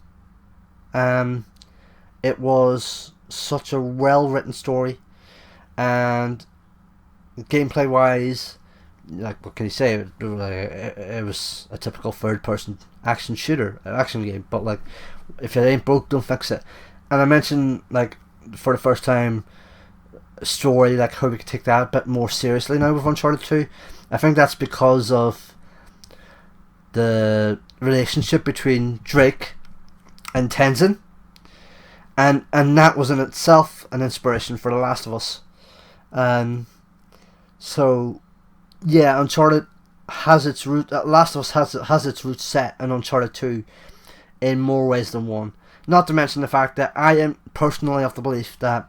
It was such a well-written story, and gameplay wise, like, what can you say? It was a typical third-person action game, but like, if it ain't broke, don't fix it. And I mentioned, like, for the first time, story, like how we could take that a bit more seriously now with Uncharted 2. I think that's because of the relationship between Drake and Tenzin, and that was in itself an inspiration for The Last of Us. So yeah, Uncharted has its root. Last of Us has its roots set in Uncharted 2 in more ways than one. Not to mention the fact that I am personally of the belief that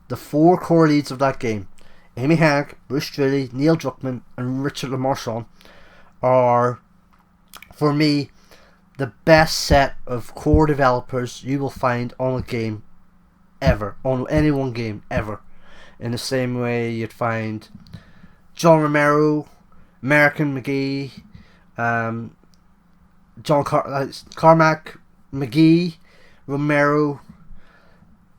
the 4 core leads of that game, Amy Hennig, Bruce Straley, Neil Druckmann, and Richard LaMarchand, are, for me, the best set of core developers you will find on a game ever, on any one game ever. In the same way you'd find John Romero, American McGee, Carmack, McGee, Romero,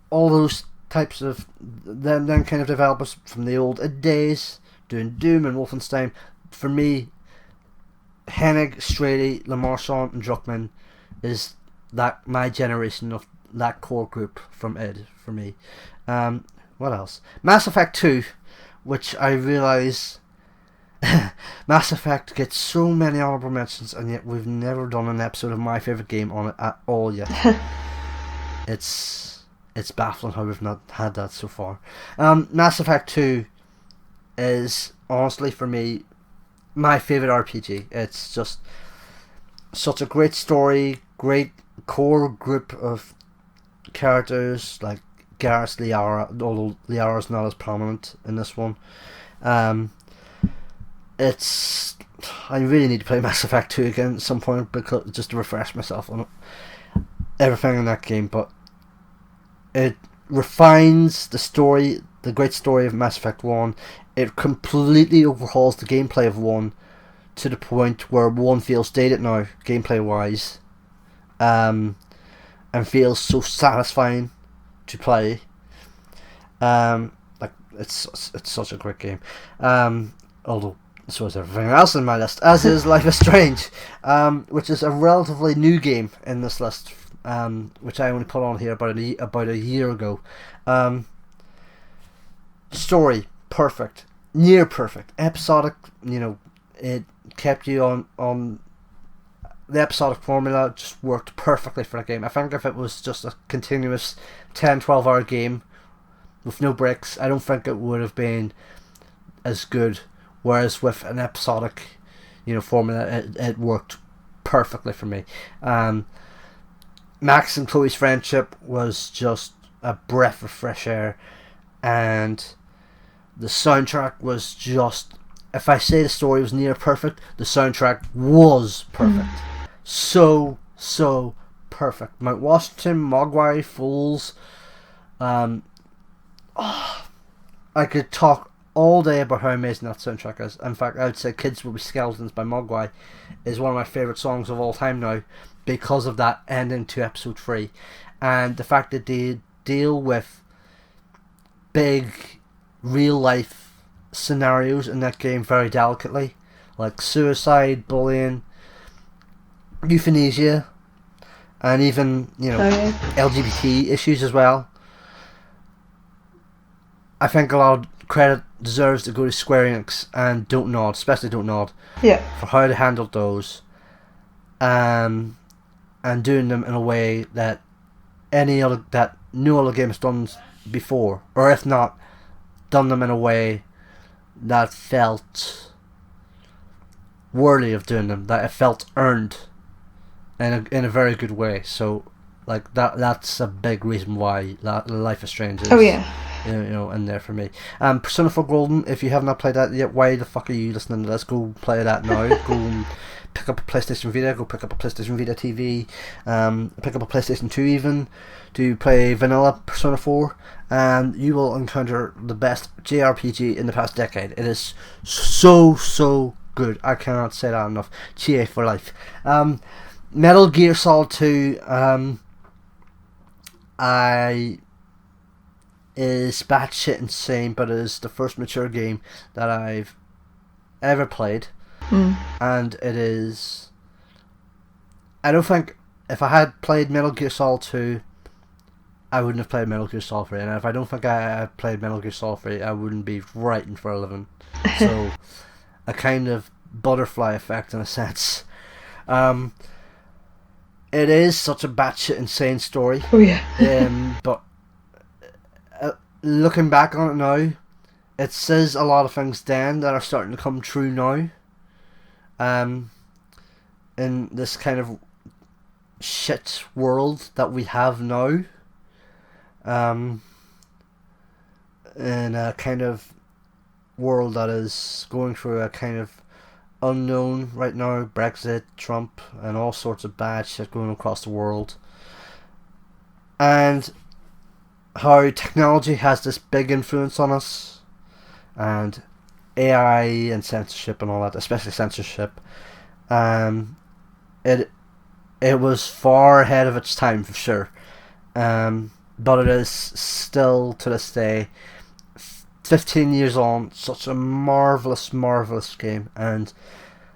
all those types of them kind of developers from the old id days, doing Doom and Wolfenstein. For me, Hennig, Straley, LaMarchand, and Druckmann is that my generation of that core group from id for me. What else? Mass Effect 2, which I realise Mass Effect gets so many honourable mentions, and yet we've never done an episode of my favourite game on it at all yet. It's baffling how we've not had that so far. Mass Effect 2 is honestly for me my favourite RPG. It's just such a great story, great core group of characters like Garrus, Liara, although Liara's not as prominent in this one. I really need to play Mass Effect 2 again at some point, because just to refresh myself on everything in that game, but it refines the story, the great story of Mass Effect 1. It completely overhauls the gameplay of 1 to the point where 1 feels dated now, gameplay wise, and feels so satisfying to play. Like it's such a great game. Although so is everything else in my list, as is Life is Strange, which is a relatively new game in this list, which I only put on here about a year ago. Story perfect, near perfect, episodic. It kept you on the episodic formula. Just worked perfectly for the game. I think if it was just a continuous 10-12 hour game with no breaks, I don't think it would have been as good. Whereas with an episodic, formula, it worked perfectly for me. Max and Chloe's friendship was just a breath of fresh air, and the soundtrack was just, if I say the story was near perfect, the soundtrack was perfect. So perfect. Mount Washington, Mogwai, Fools. I could talk all day about how amazing that soundtrack is. In fact, I would say Kids Will Be Skeletons by Mogwai is one of my favourite songs of all time now, because of that ending to episode 3 and the fact that they deal with big real life scenarios in that game very delicately, like suicide, bullying, euthanasia, and even LGBT issues as well. I think a lot of credit deserves to go to Square Enix and Don't Nod, especially Don't Nod, for how they handled those, and doing them in a way that no other game has done before, or if not, done them in a way that felt worthy of doing them, that it felt earned in a very good way. So like that's a big reason why Life is Strange is in there for me. Persona 4 Golden, if you have not played that yet, why the fuck are you listening to this? Go play that now. Go and pick up a PlayStation Vita, go pick up a PlayStation Vita TV, pick up a PlayStation 2 even, to play vanilla Persona 4, and you will encounter the best JRPG in the past decade. It is so good. I cannot say that enough. GA for life. Metal Gear Solid 2 is batshit insane, but it is the first mature game that I've ever played. And it is, I don't think if I had played Metal Gear Solid 2 I wouldn't have played Metal Gear Solid 3, and if I don't think I had played Metal Gear Solid 3, I wouldn't be writing for a living. So, a kind of butterfly effect in a sense. It is such a batshit insane story. Oh yeah. But looking back on it now, it says a lot of things then that are starting to come true now. In this kind of shit world that we have now. In a kind of world that is going through a kind of unknown right now, Brexit, Trump, and all sorts of bad shit going across the world. And how technology has this big influence on us, and AI and censorship and all that, especially censorship. It was far ahead of its time for sure. But it is still to this day, 15 years on, such a marvelous, marvelous game, and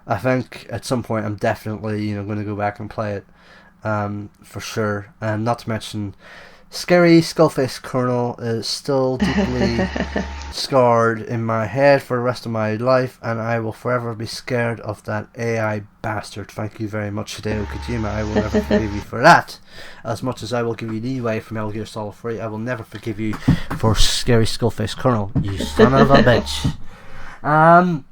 I think at some point I'm definitely going to go back and play it, for sure. And not to mention, scary Skullface Colonel is still deeply scarred in my head for the rest of my life, and I will forever be scared of that AI bastard. Thank you very much, Hideo Kojima. I will never forgive you for that. As much as I will give you leeway from Metal Gear Solid 3, I will never forgive you for scary Skullface Colonel, you son of a bitch. And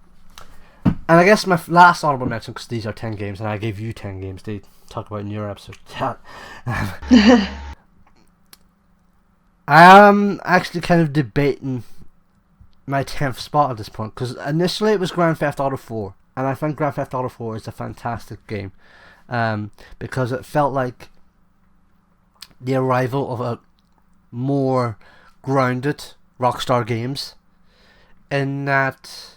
I guess my last honourable mention, because these are 10 games, and I gave you 10 games to talk about in your episode. I am actually kind of debating my 10th spot at this point, because initially it was Grand Theft Auto 4, and I think Grand Theft Auto 4 is a fantastic game, because it felt like the arrival of a more grounded Rockstar Games, in that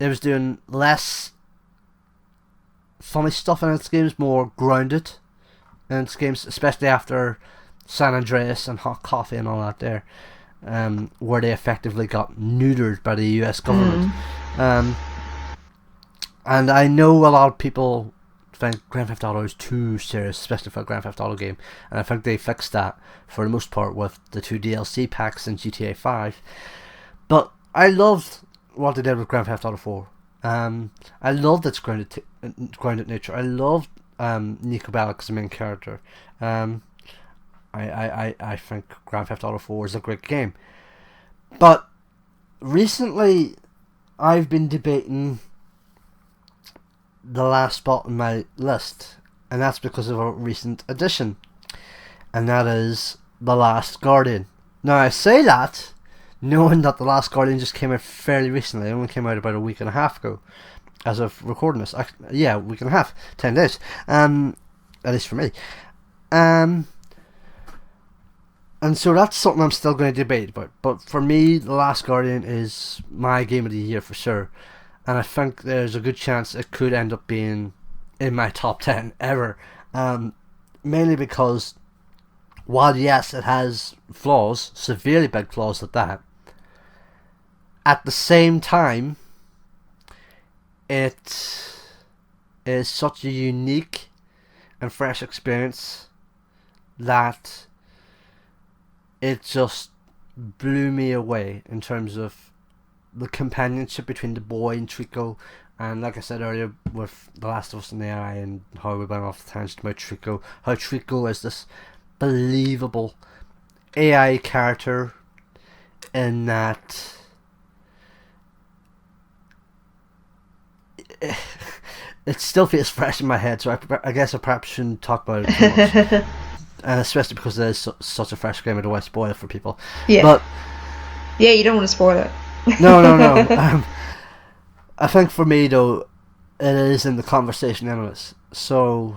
it was doing less funny stuff in its games, more grounded in its games, especially after San Andreas and Hot Coffee and all that there, where they effectively got neutered by the US government. And I know a lot of people think Grand Theft Auto is too serious, especially for a Grand Theft Auto game, and I think they fixed that for the most part with the 2 DLC packs in GTA 5. But I loved what they did with Grand Theft Auto 4. I loved its grounded nature. I loved Nico Bellic as the main character. I think Grand Theft Auto 4 is a great game. But recently I've been debating the last spot on my list, and that's because of a recent addition, and that is The Last Guardian. Now I say that knowing that The Last Guardian just came out fairly recently. It only came out about a week and a half ago as of recording this. Yeah, a week and a half, 10 days, at least for me. And so that's something I'm still going to debate about. But for me, The Last Guardian is my game of the year for sure. And I think there's a good chance it could end up being in my top 10 ever. Mainly because, while yes, it has flaws, severely big flaws at that, at the same time, it is such a unique and fresh experience that it just blew me away in terms of the companionship between the boy and Trico, and like I said earlier with The Last of Us and AI, and how we went off the tangent about Trico, how Trico is this believable AI character in that it still feels fresh in my head, so I guess I perhaps shouldn't talk about it too much. And especially because it is such a fresh game, I don't want to spoil it for people. Yeah. But yeah, you don't want to spoil it. No. I think for me though, it is in the conversation anyways. So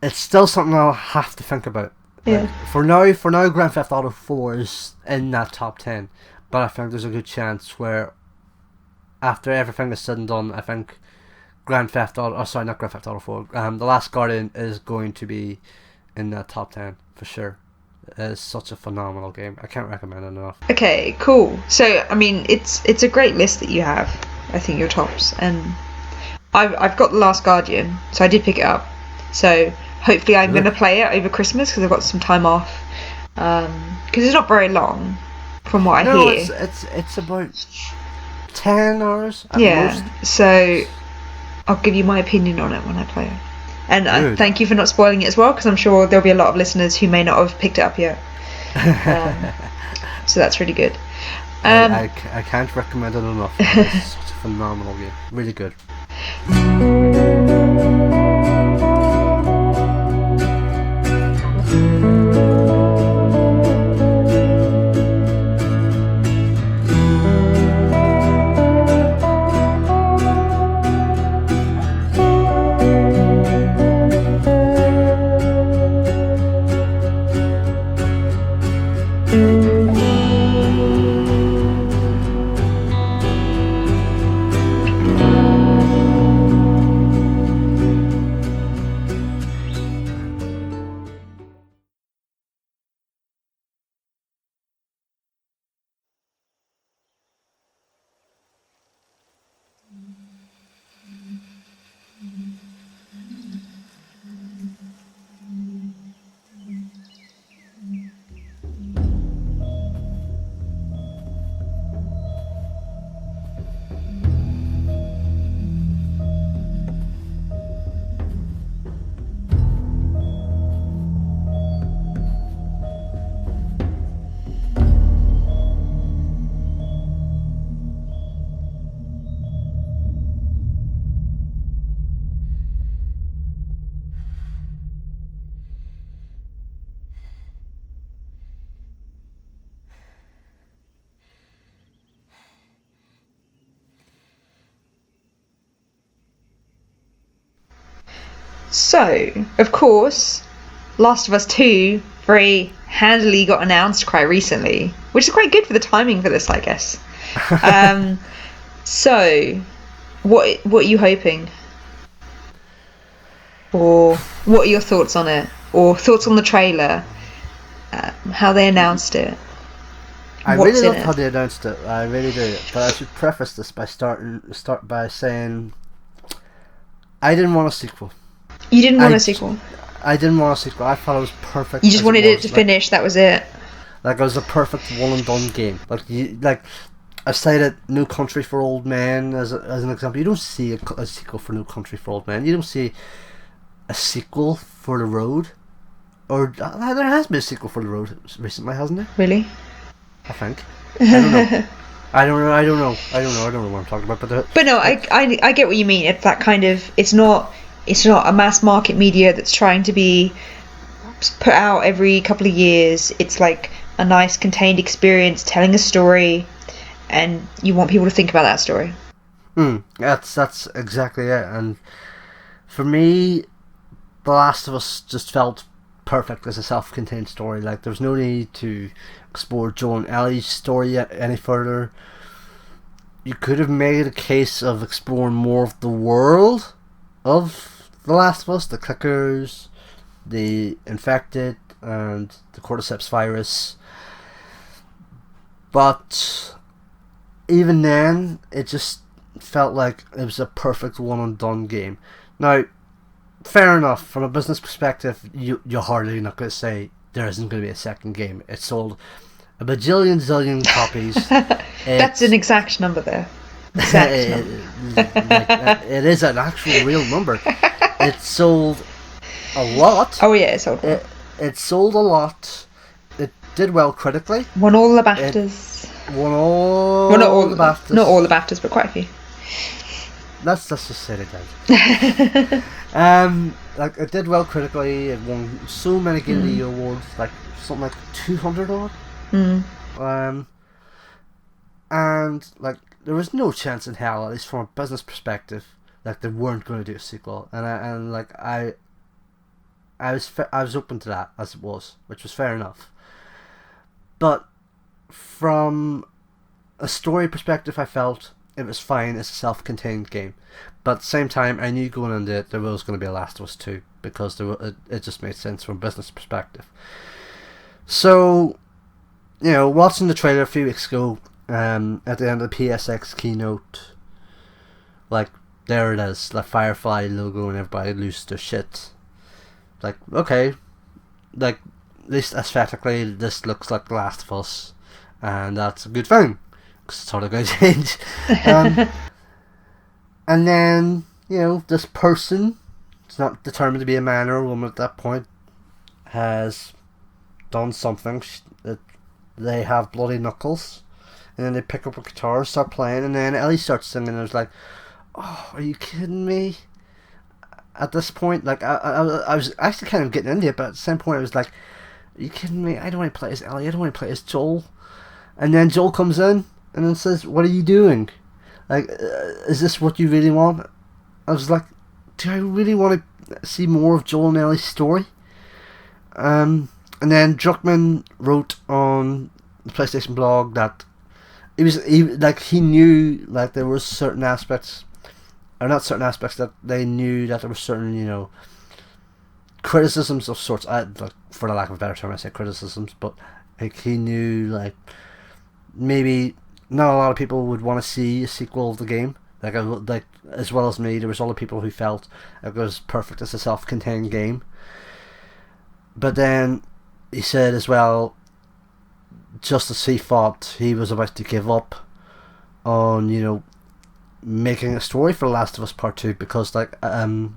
it's still something I'll have to think about. Yeah. Like, for now, Grand Theft Auto 4 is in that top 10, but I think there's a good chance where, after everything is said and done, I think not Grand Theft Auto 4, The Last Guardian is going to be in that top 10 for sure. It's such a phenomenal game. I can't recommend it enough. Okay, cool. So, I mean, it's a great list that you have. I think your tops, and I've got The Last Guardian, so I did pick it up. So hopefully I'm going to play it over Christmas because I've got some time off. Because it's not very long, from what I hear. It's about 10 hours at most. So I'll give you my opinion on it when I play it. And thank you for not spoiling it as well, because I'm sure there'll be a lot of listeners who may not have picked it up yet. So that's really good. I can't recommend it enough. It's such a phenomenal game. Really good. So, of course, Last of Us 2 very handily got announced quite recently, which is quite good for the timing for this, I guess. So, what are you hoping? Or what are your thoughts on it? Or thoughts on the trailer? How they announced it? I really love how they announced it. I really do. But I should preface this by start by saying I didn't want a sequel. You didn't want a sequel? I didn't want a sequel. I thought it was perfect. You just wanted it to finish, that was it? Like, it was a perfect one-and-done game. Like I cited No Country for Old Men as an example. You don't see a sequel for No Country for Old Men. You don't see a sequel for The Road. Or there has been a sequel for The Road recently, hasn't there? Really? I think. I don't know. I don't know what I'm talking about. But no, I get what you mean. It's that kind of. It's not a mass market media that's trying to be put out every couple of years. It's like a nice contained experience telling a story, and you want people to think about that story. That's exactly it. And for me, The Last of Us just felt perfect as a self-contained story. Like, there's no need to explore Joel and Ellie's story any further. You could have made a case of exploring more of the world of The Last of Us, the clickers, the infected, and the cordyceps virus. But even then, it just felt like it was a perfect one-and-done game. Now, fair enough, from a business perspective, you're hardly not going to say there isn't going to be a second game. It sold a bajillion zillion copies. That's an exact number there. Exact number. It is an actual real number. It sold a lot. Oh yeah, it sold a lot. It sold a lot. It did well critically. Won all the BAFTAs. Won all well, not all the BAFTAs. Not all the BAFTAs, but quite a few. Let's just say it did. Like, it did well critically. It won so many Game of the Year awards, like something like 200 odd. And like, there was no chance in hell, at least from a business perspective, like they weren't going to do a sequel. And I was open to that as it was, which was fair enough. But from a story perspective, I felt it was fine as a self-contained game. But at the same time, I knew going into it there was going to be a Last of Us 2, because it just made sense from a business perspective. So, you know, watching the trailer a few weeks ago, at the end of the PSX keynote, like, there it is, the Firefly logo, and everybody loses their shit. like, okay, like, at least aesthetically, this looks like The Last of Us, and that's a good thing, because it's sort of going to change. And then, this person, it's not determined to be a man or a woman at that point, has done something. That they have bloody knuckles, and then they pick up a guitar, start playing, and then Ellie starts singing, and I was like, oh, are you kidding me? At this point, like, I was actually kind of getting into it, but at the same point I was like, are you kidding me? I don't want to play as Ellie, I don't want to play as Joel. And then Joel comes in and then says, what are you doing? Like, is this what you really want? I was like, do I really want to see more of Joel and Ellie's story? And then Druckmann wrote on the PlayStation blog that he knew, like, there were certain aspects, or not certain aspects, that they knew that there were certain, criticisms of sorts. Like, for the lack of a better term, I say criticisms, but like, he knew, like, maybe not a lot of people would want to see a sequel of the game. Like as well as me, there was other people who felt it was perfect as a self-contained game. But then he said as well, just as he thought he was about to give up on, making a story for The Last of Us Part 2, because like there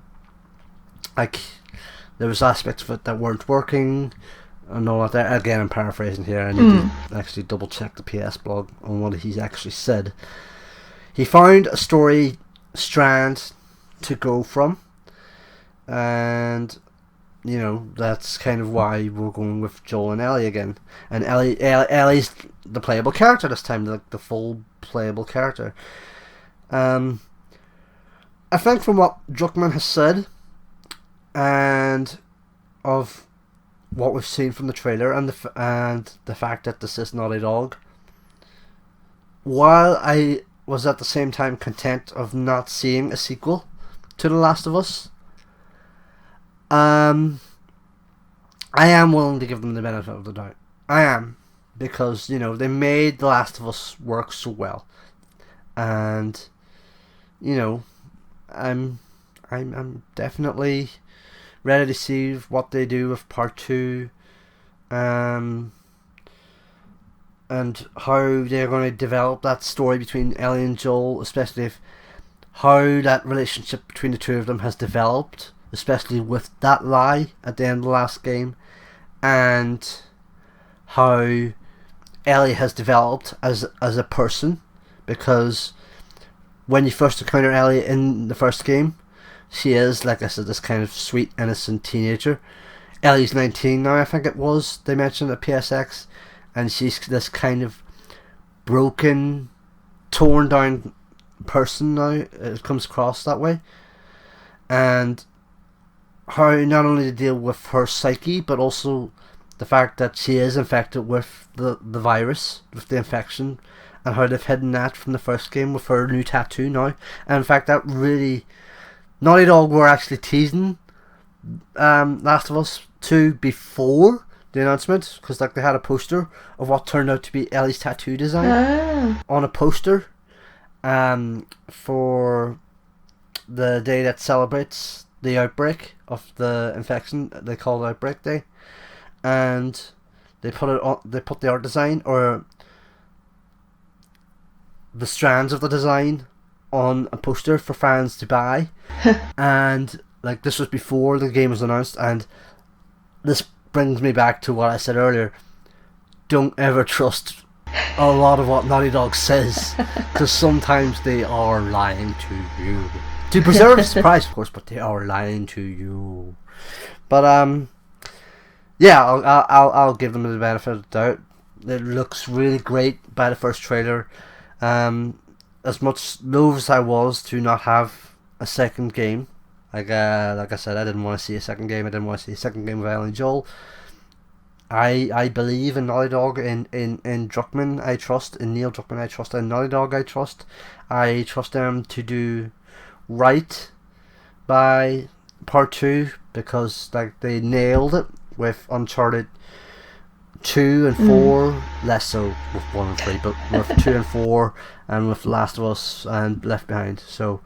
was aspects of it that weren't working and all that there. Again, I'm paraphrasing here. I need to actually double check the PS blog on what he's actually said. He found a story strand to go from, and that's kind of why we're going with Joel and Ellie again. And Ellie's the playable character this time, the full playable character. I think from what Druckmann has said, and of what we've seen from the trailer, and the fact that this is Naughty Dog, while I was at the same time content of not seeing a sequel to The Last of Us, I am willing to give them the benefit of the doubt. I am, because they made The Last of Us work so well, and I'm definitely ready to see what they do with Part 2, and how they're going to develop that story between Ellie and Joel, especially how that relationship between the two of them has developed, especially with that lie at the end of the last game, and how Ellie has developed as a person, because when you first encounter Ellie in the first game, she is, like I said, this kind of sweet, innocent teenager. Ellie's 19 now, I think it was, they mentioned at PSX, and she's this kind of broken, torn down person now. It comes across that way. And how not only to deal with her psyche, but also the fact that she is infected with the virus, with the infection, and how they've hidden that from the first game with her new tattoo now. And in fact, that really, Naughty Dog were actually teasing Last of Us 2 before the announcement, because like they had a poster of what turned out to be Ellie's tattoo design on a poster for the day that celebrates the outbreak of the infection. They call it Outbreak Day, and they put it on. They put the art design, or the strands of the design, on a poster for fans to buy. And like, this was before the game was announced, and this brings me back to what I said earlier. Don't ever trust a lot of what Naughty Dog says, because sometimes they are lying to you. To preserve the surprise, of course, but they are lying to you. But yeah, I'll give them the benefit of the doubt. It looks really great by the first trailer. As much loath as I was to not have a second game, like I said, I didn't want to see a second game. I didn't want to see a second game of Ellie and Joel. I believe in Naughty Dog, in Druckmann I trust, in Neil Druckmann I trust, in Naughty Dog I trust. I trust them to do right by Part 2, because like they nailed it with Uncharted 2 and 4, less so with 1 and 3, but with 2 and 4, and with Last of Us and Left Behind. So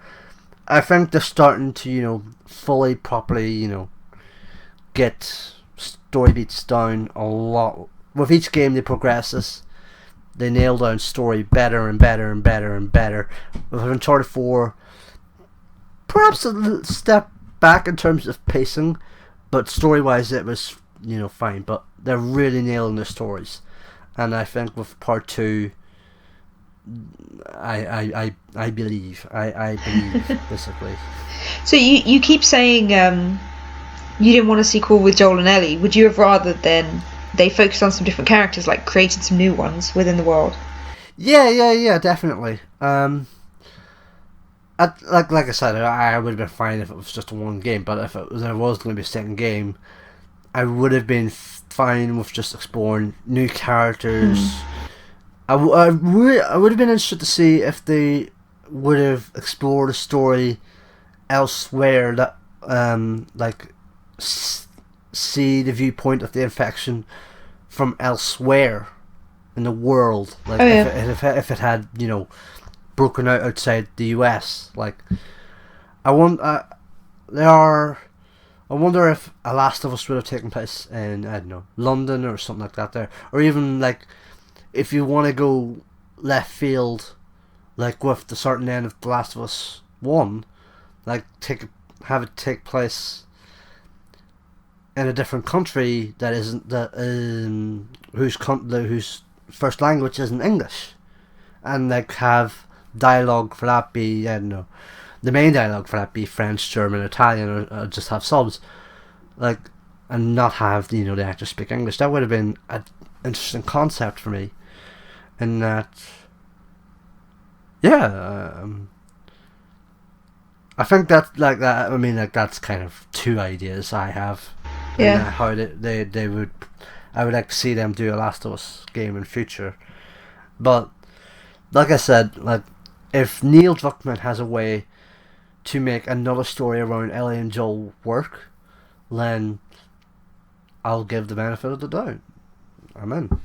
I think they're starting to, fully, properly, get story beats down a lot. With each game they progresses, they nail down story better and better and better and better. With Uncharted 4, perhaps a little step back in terms of pacing, but story-wise it was, fine. But they're really nailing their stories, and I think with part 2, I believe basically. So you keep saying you didn't want a sequel with Joel and Ellie. Would you have rather then they focused on some different characters, like created some new ones within the world? Yeah, definitely. Like I said, I would have been fine if it was just one game. But if there was going to be a second game, I would have been fine with just exploring new characters. I would have been interested to see if they would have explored a story elsewhere that see the viewpoint of the infection from elsewhere in the world, like if it had broken out outside the US. Like I wonder if A Last of Us would have taken place in, I don't know, London or something like that there, or even like if you want to go left field, like with the certain end of The Last of Us 1, like have it take place in a different country that isn't whose first language isn't English, and like have dialogue for that be, I don't know, the main dialogue for that be French, German, Italian, or just have subs, like, and not have the actors speak English. That would have been an interesting concept for me. And that, I think that's like that. I mean, like that's kind of two ideas I have. Yeah. And how they would, I would like to see them do a Last of Us game in future. But like I said, like if Neil Druckmann has a way to make another story around Ellie and Joel work, then I'll give the benefit of the doubt. I'm in.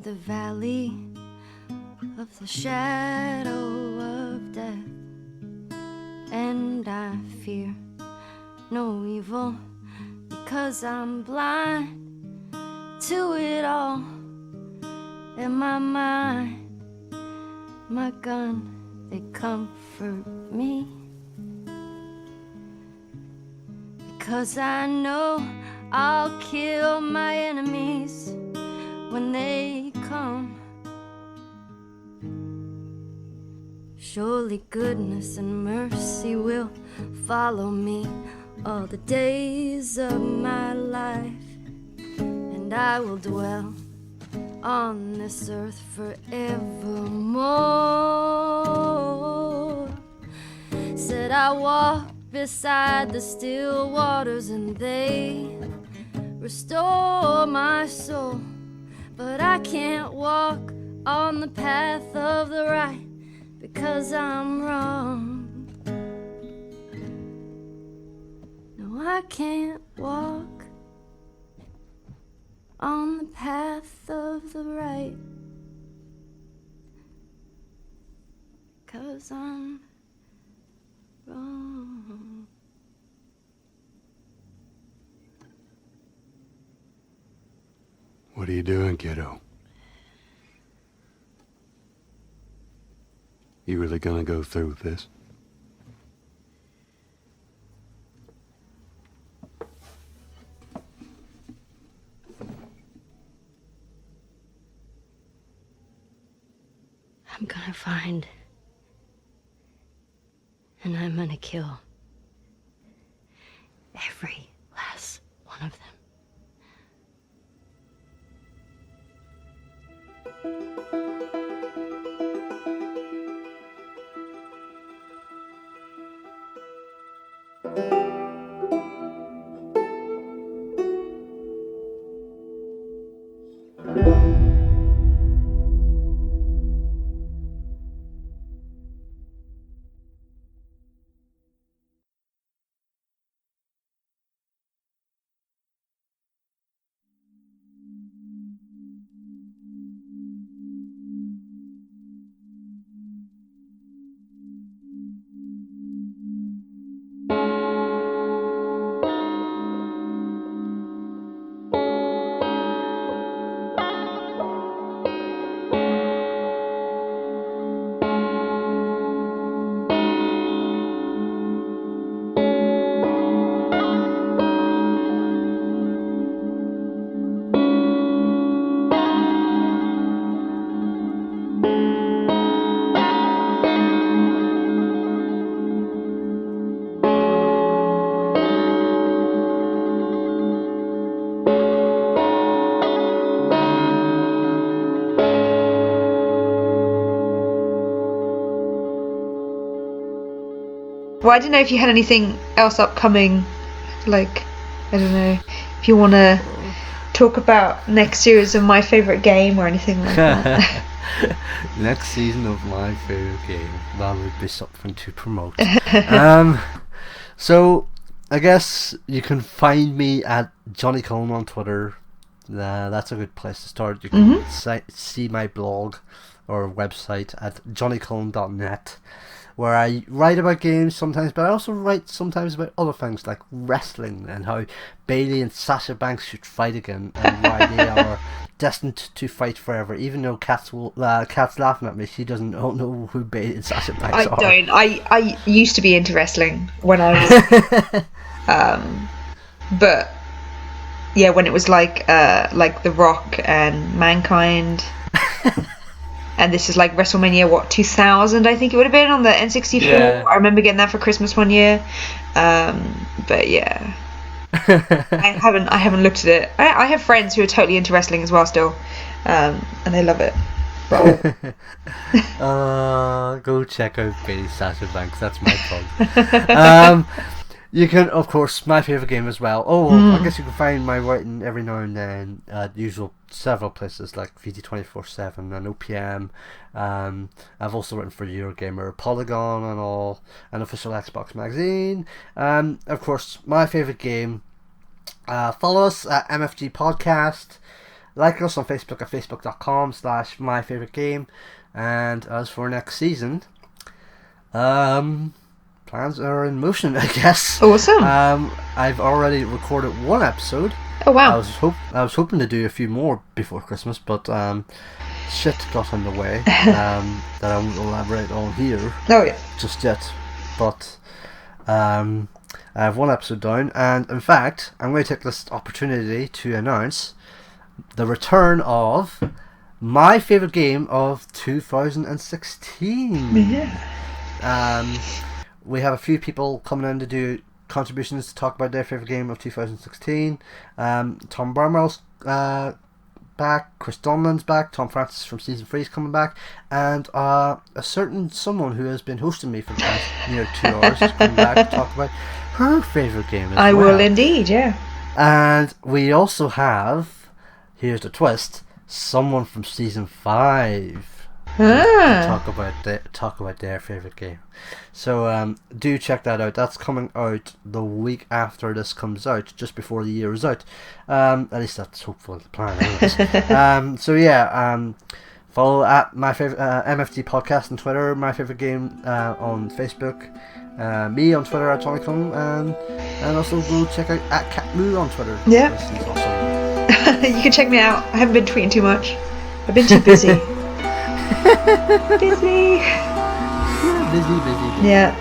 The valley of the shadow of death, and I fear no evil because I'm blind to it all. In my mind, my gun, they comfort me, because I know I'll kill my enemies when they come. Surely goodness and mercy will follow me all the days of my life, and I will dwell on this earth forevermore. Said I walk beside the still waters and they restore my soul. But I can't walk on the path of the right because I'm wrong. No, I can't walk on the path of the right because I'm wrong. What are you doing, kiddo? You really gonna go through with this? I'm gonna find, and I'm gonna kill every last one of them. Well, I don't know if you had anything else upcoming, like, I don't know, if you want to talk about next series of My Favourite Game or anything like that. Next season of My Favourite Game. That would be something to promote. So, I guess you can find me at Johnny Cullen on Twitter. That's a good place to start. You can see my blog or website at johnnycullen.net, where I write about games sometimes, but I also write sometimes about other things like wrestling and how Bailey and Sasha Banks should fight again, and why they are destined to fight forever. Even though Kat's laughing at me, she doesn't know who Bailey and Sasha Banks are. I don't. I used to be into wrestling when I was, but yeah, when it was like The Rock and Mankind. And this is like WrestleMania, 2000, I think it would have been, on the N64. Yeah. I remember getting that for Christmas one year. But yeah. I haven't looked at it. I have friends who are totally into wrestling as well still. And they love it. Go check out Bailey Sasha Banks, that's my plug. You can, of course, My Favourite Game as well. I guess you can find my writing every now and then at usual several places like VT247 and OPM. I've also written for Eurogamer, Polygon and all, and Official Xbox Magazine. Of course, My Favourite Game. Follow us at MFG Podcast. Like us on Facebook at facebook.com/myfavouritegame. And as for next season, plans are in motion, I guess. Awesome. I've already recorded one episode. Oh wow. I was hoping to do a few more before Christmas, but shit got in the way that I won't elaborate on here. Oh yeah. Just yet. But I have one episode down, and in fact, I'm going to take this opportunity to announce the return of my favourite game of 2016. Yeah. We have a few people coming in to do contributions to talk about their favourite game of 2016. Tom Bramwell's back, Chris Donlan's back, Tom Francis from Season 3 is coming back, and a certain someone who has been hosting me for the past near 2 hours is coming back to talk about her favourite game as well. I will indeed, yeah. And we also have, here's the twist, someone from Season 5 to talk about their favourite game. So do check that out. That's coming out the week after this comes out, just before the year is out. At least that's hopefully the plan anyways. So yeah, follow at my favorite MFG Podcast on Twitter, My Favourite Game on Facebook, me on Twitter at Johnny Cullen, and also go check out at Catmoo on Twitter. Yeah. He's awesome. You can check me out. I haven't been tweeting too much. I've been too busy. Busy. Busy. Yeah.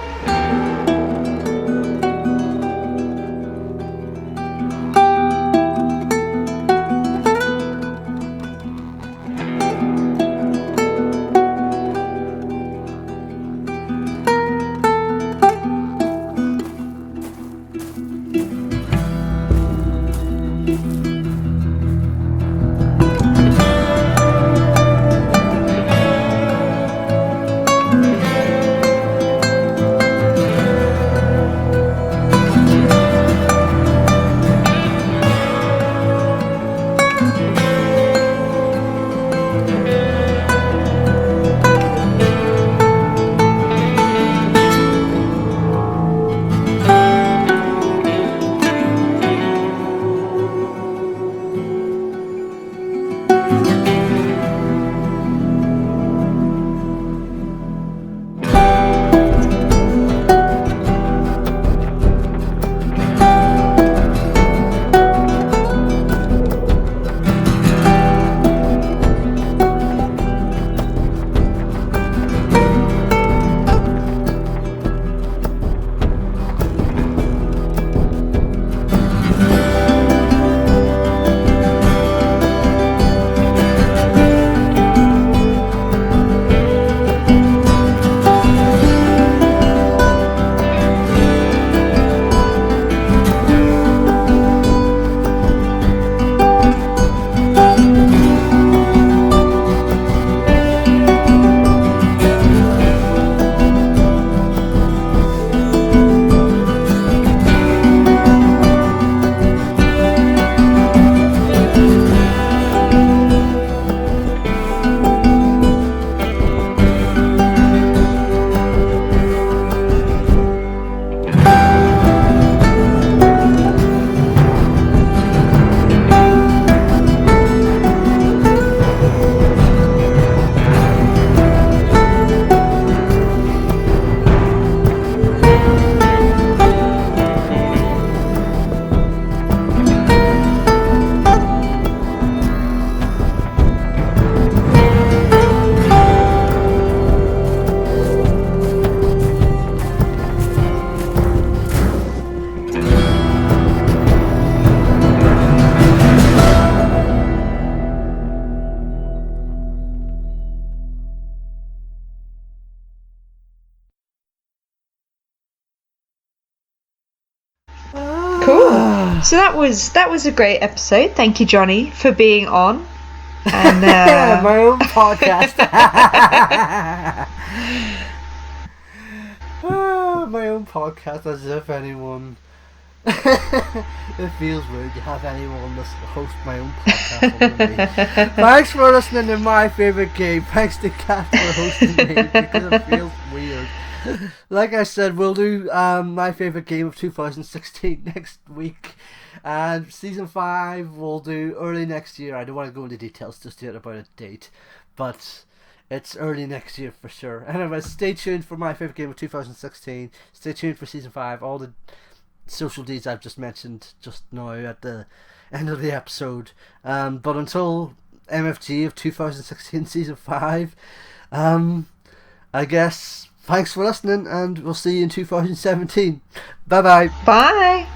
So that was a great episode. Thank you, Johnny, for being on. And my own podcast. My own podcast, as if anyone. It feels weird to have anyone host my own podcast other than me. Thanks for listening to My Favourite Game. Thanks to Kat for hosting me, because it feels weird. Like I said, we'll do My Favourite Game of 2016 next week. And Season 5 we'll do early next year. I don't want to go into details just yet about a date, but it's early next year for sure. Anyway, stay tuned for My Favourite Game of 2016. Stay tuned for Season 5. All the social deeds I've just mentioned just now at the end of the episode. But until MFG of 2016 Season 5, I guess thanks for listening, and we'll see you in 2017. Bye-bye. Bye.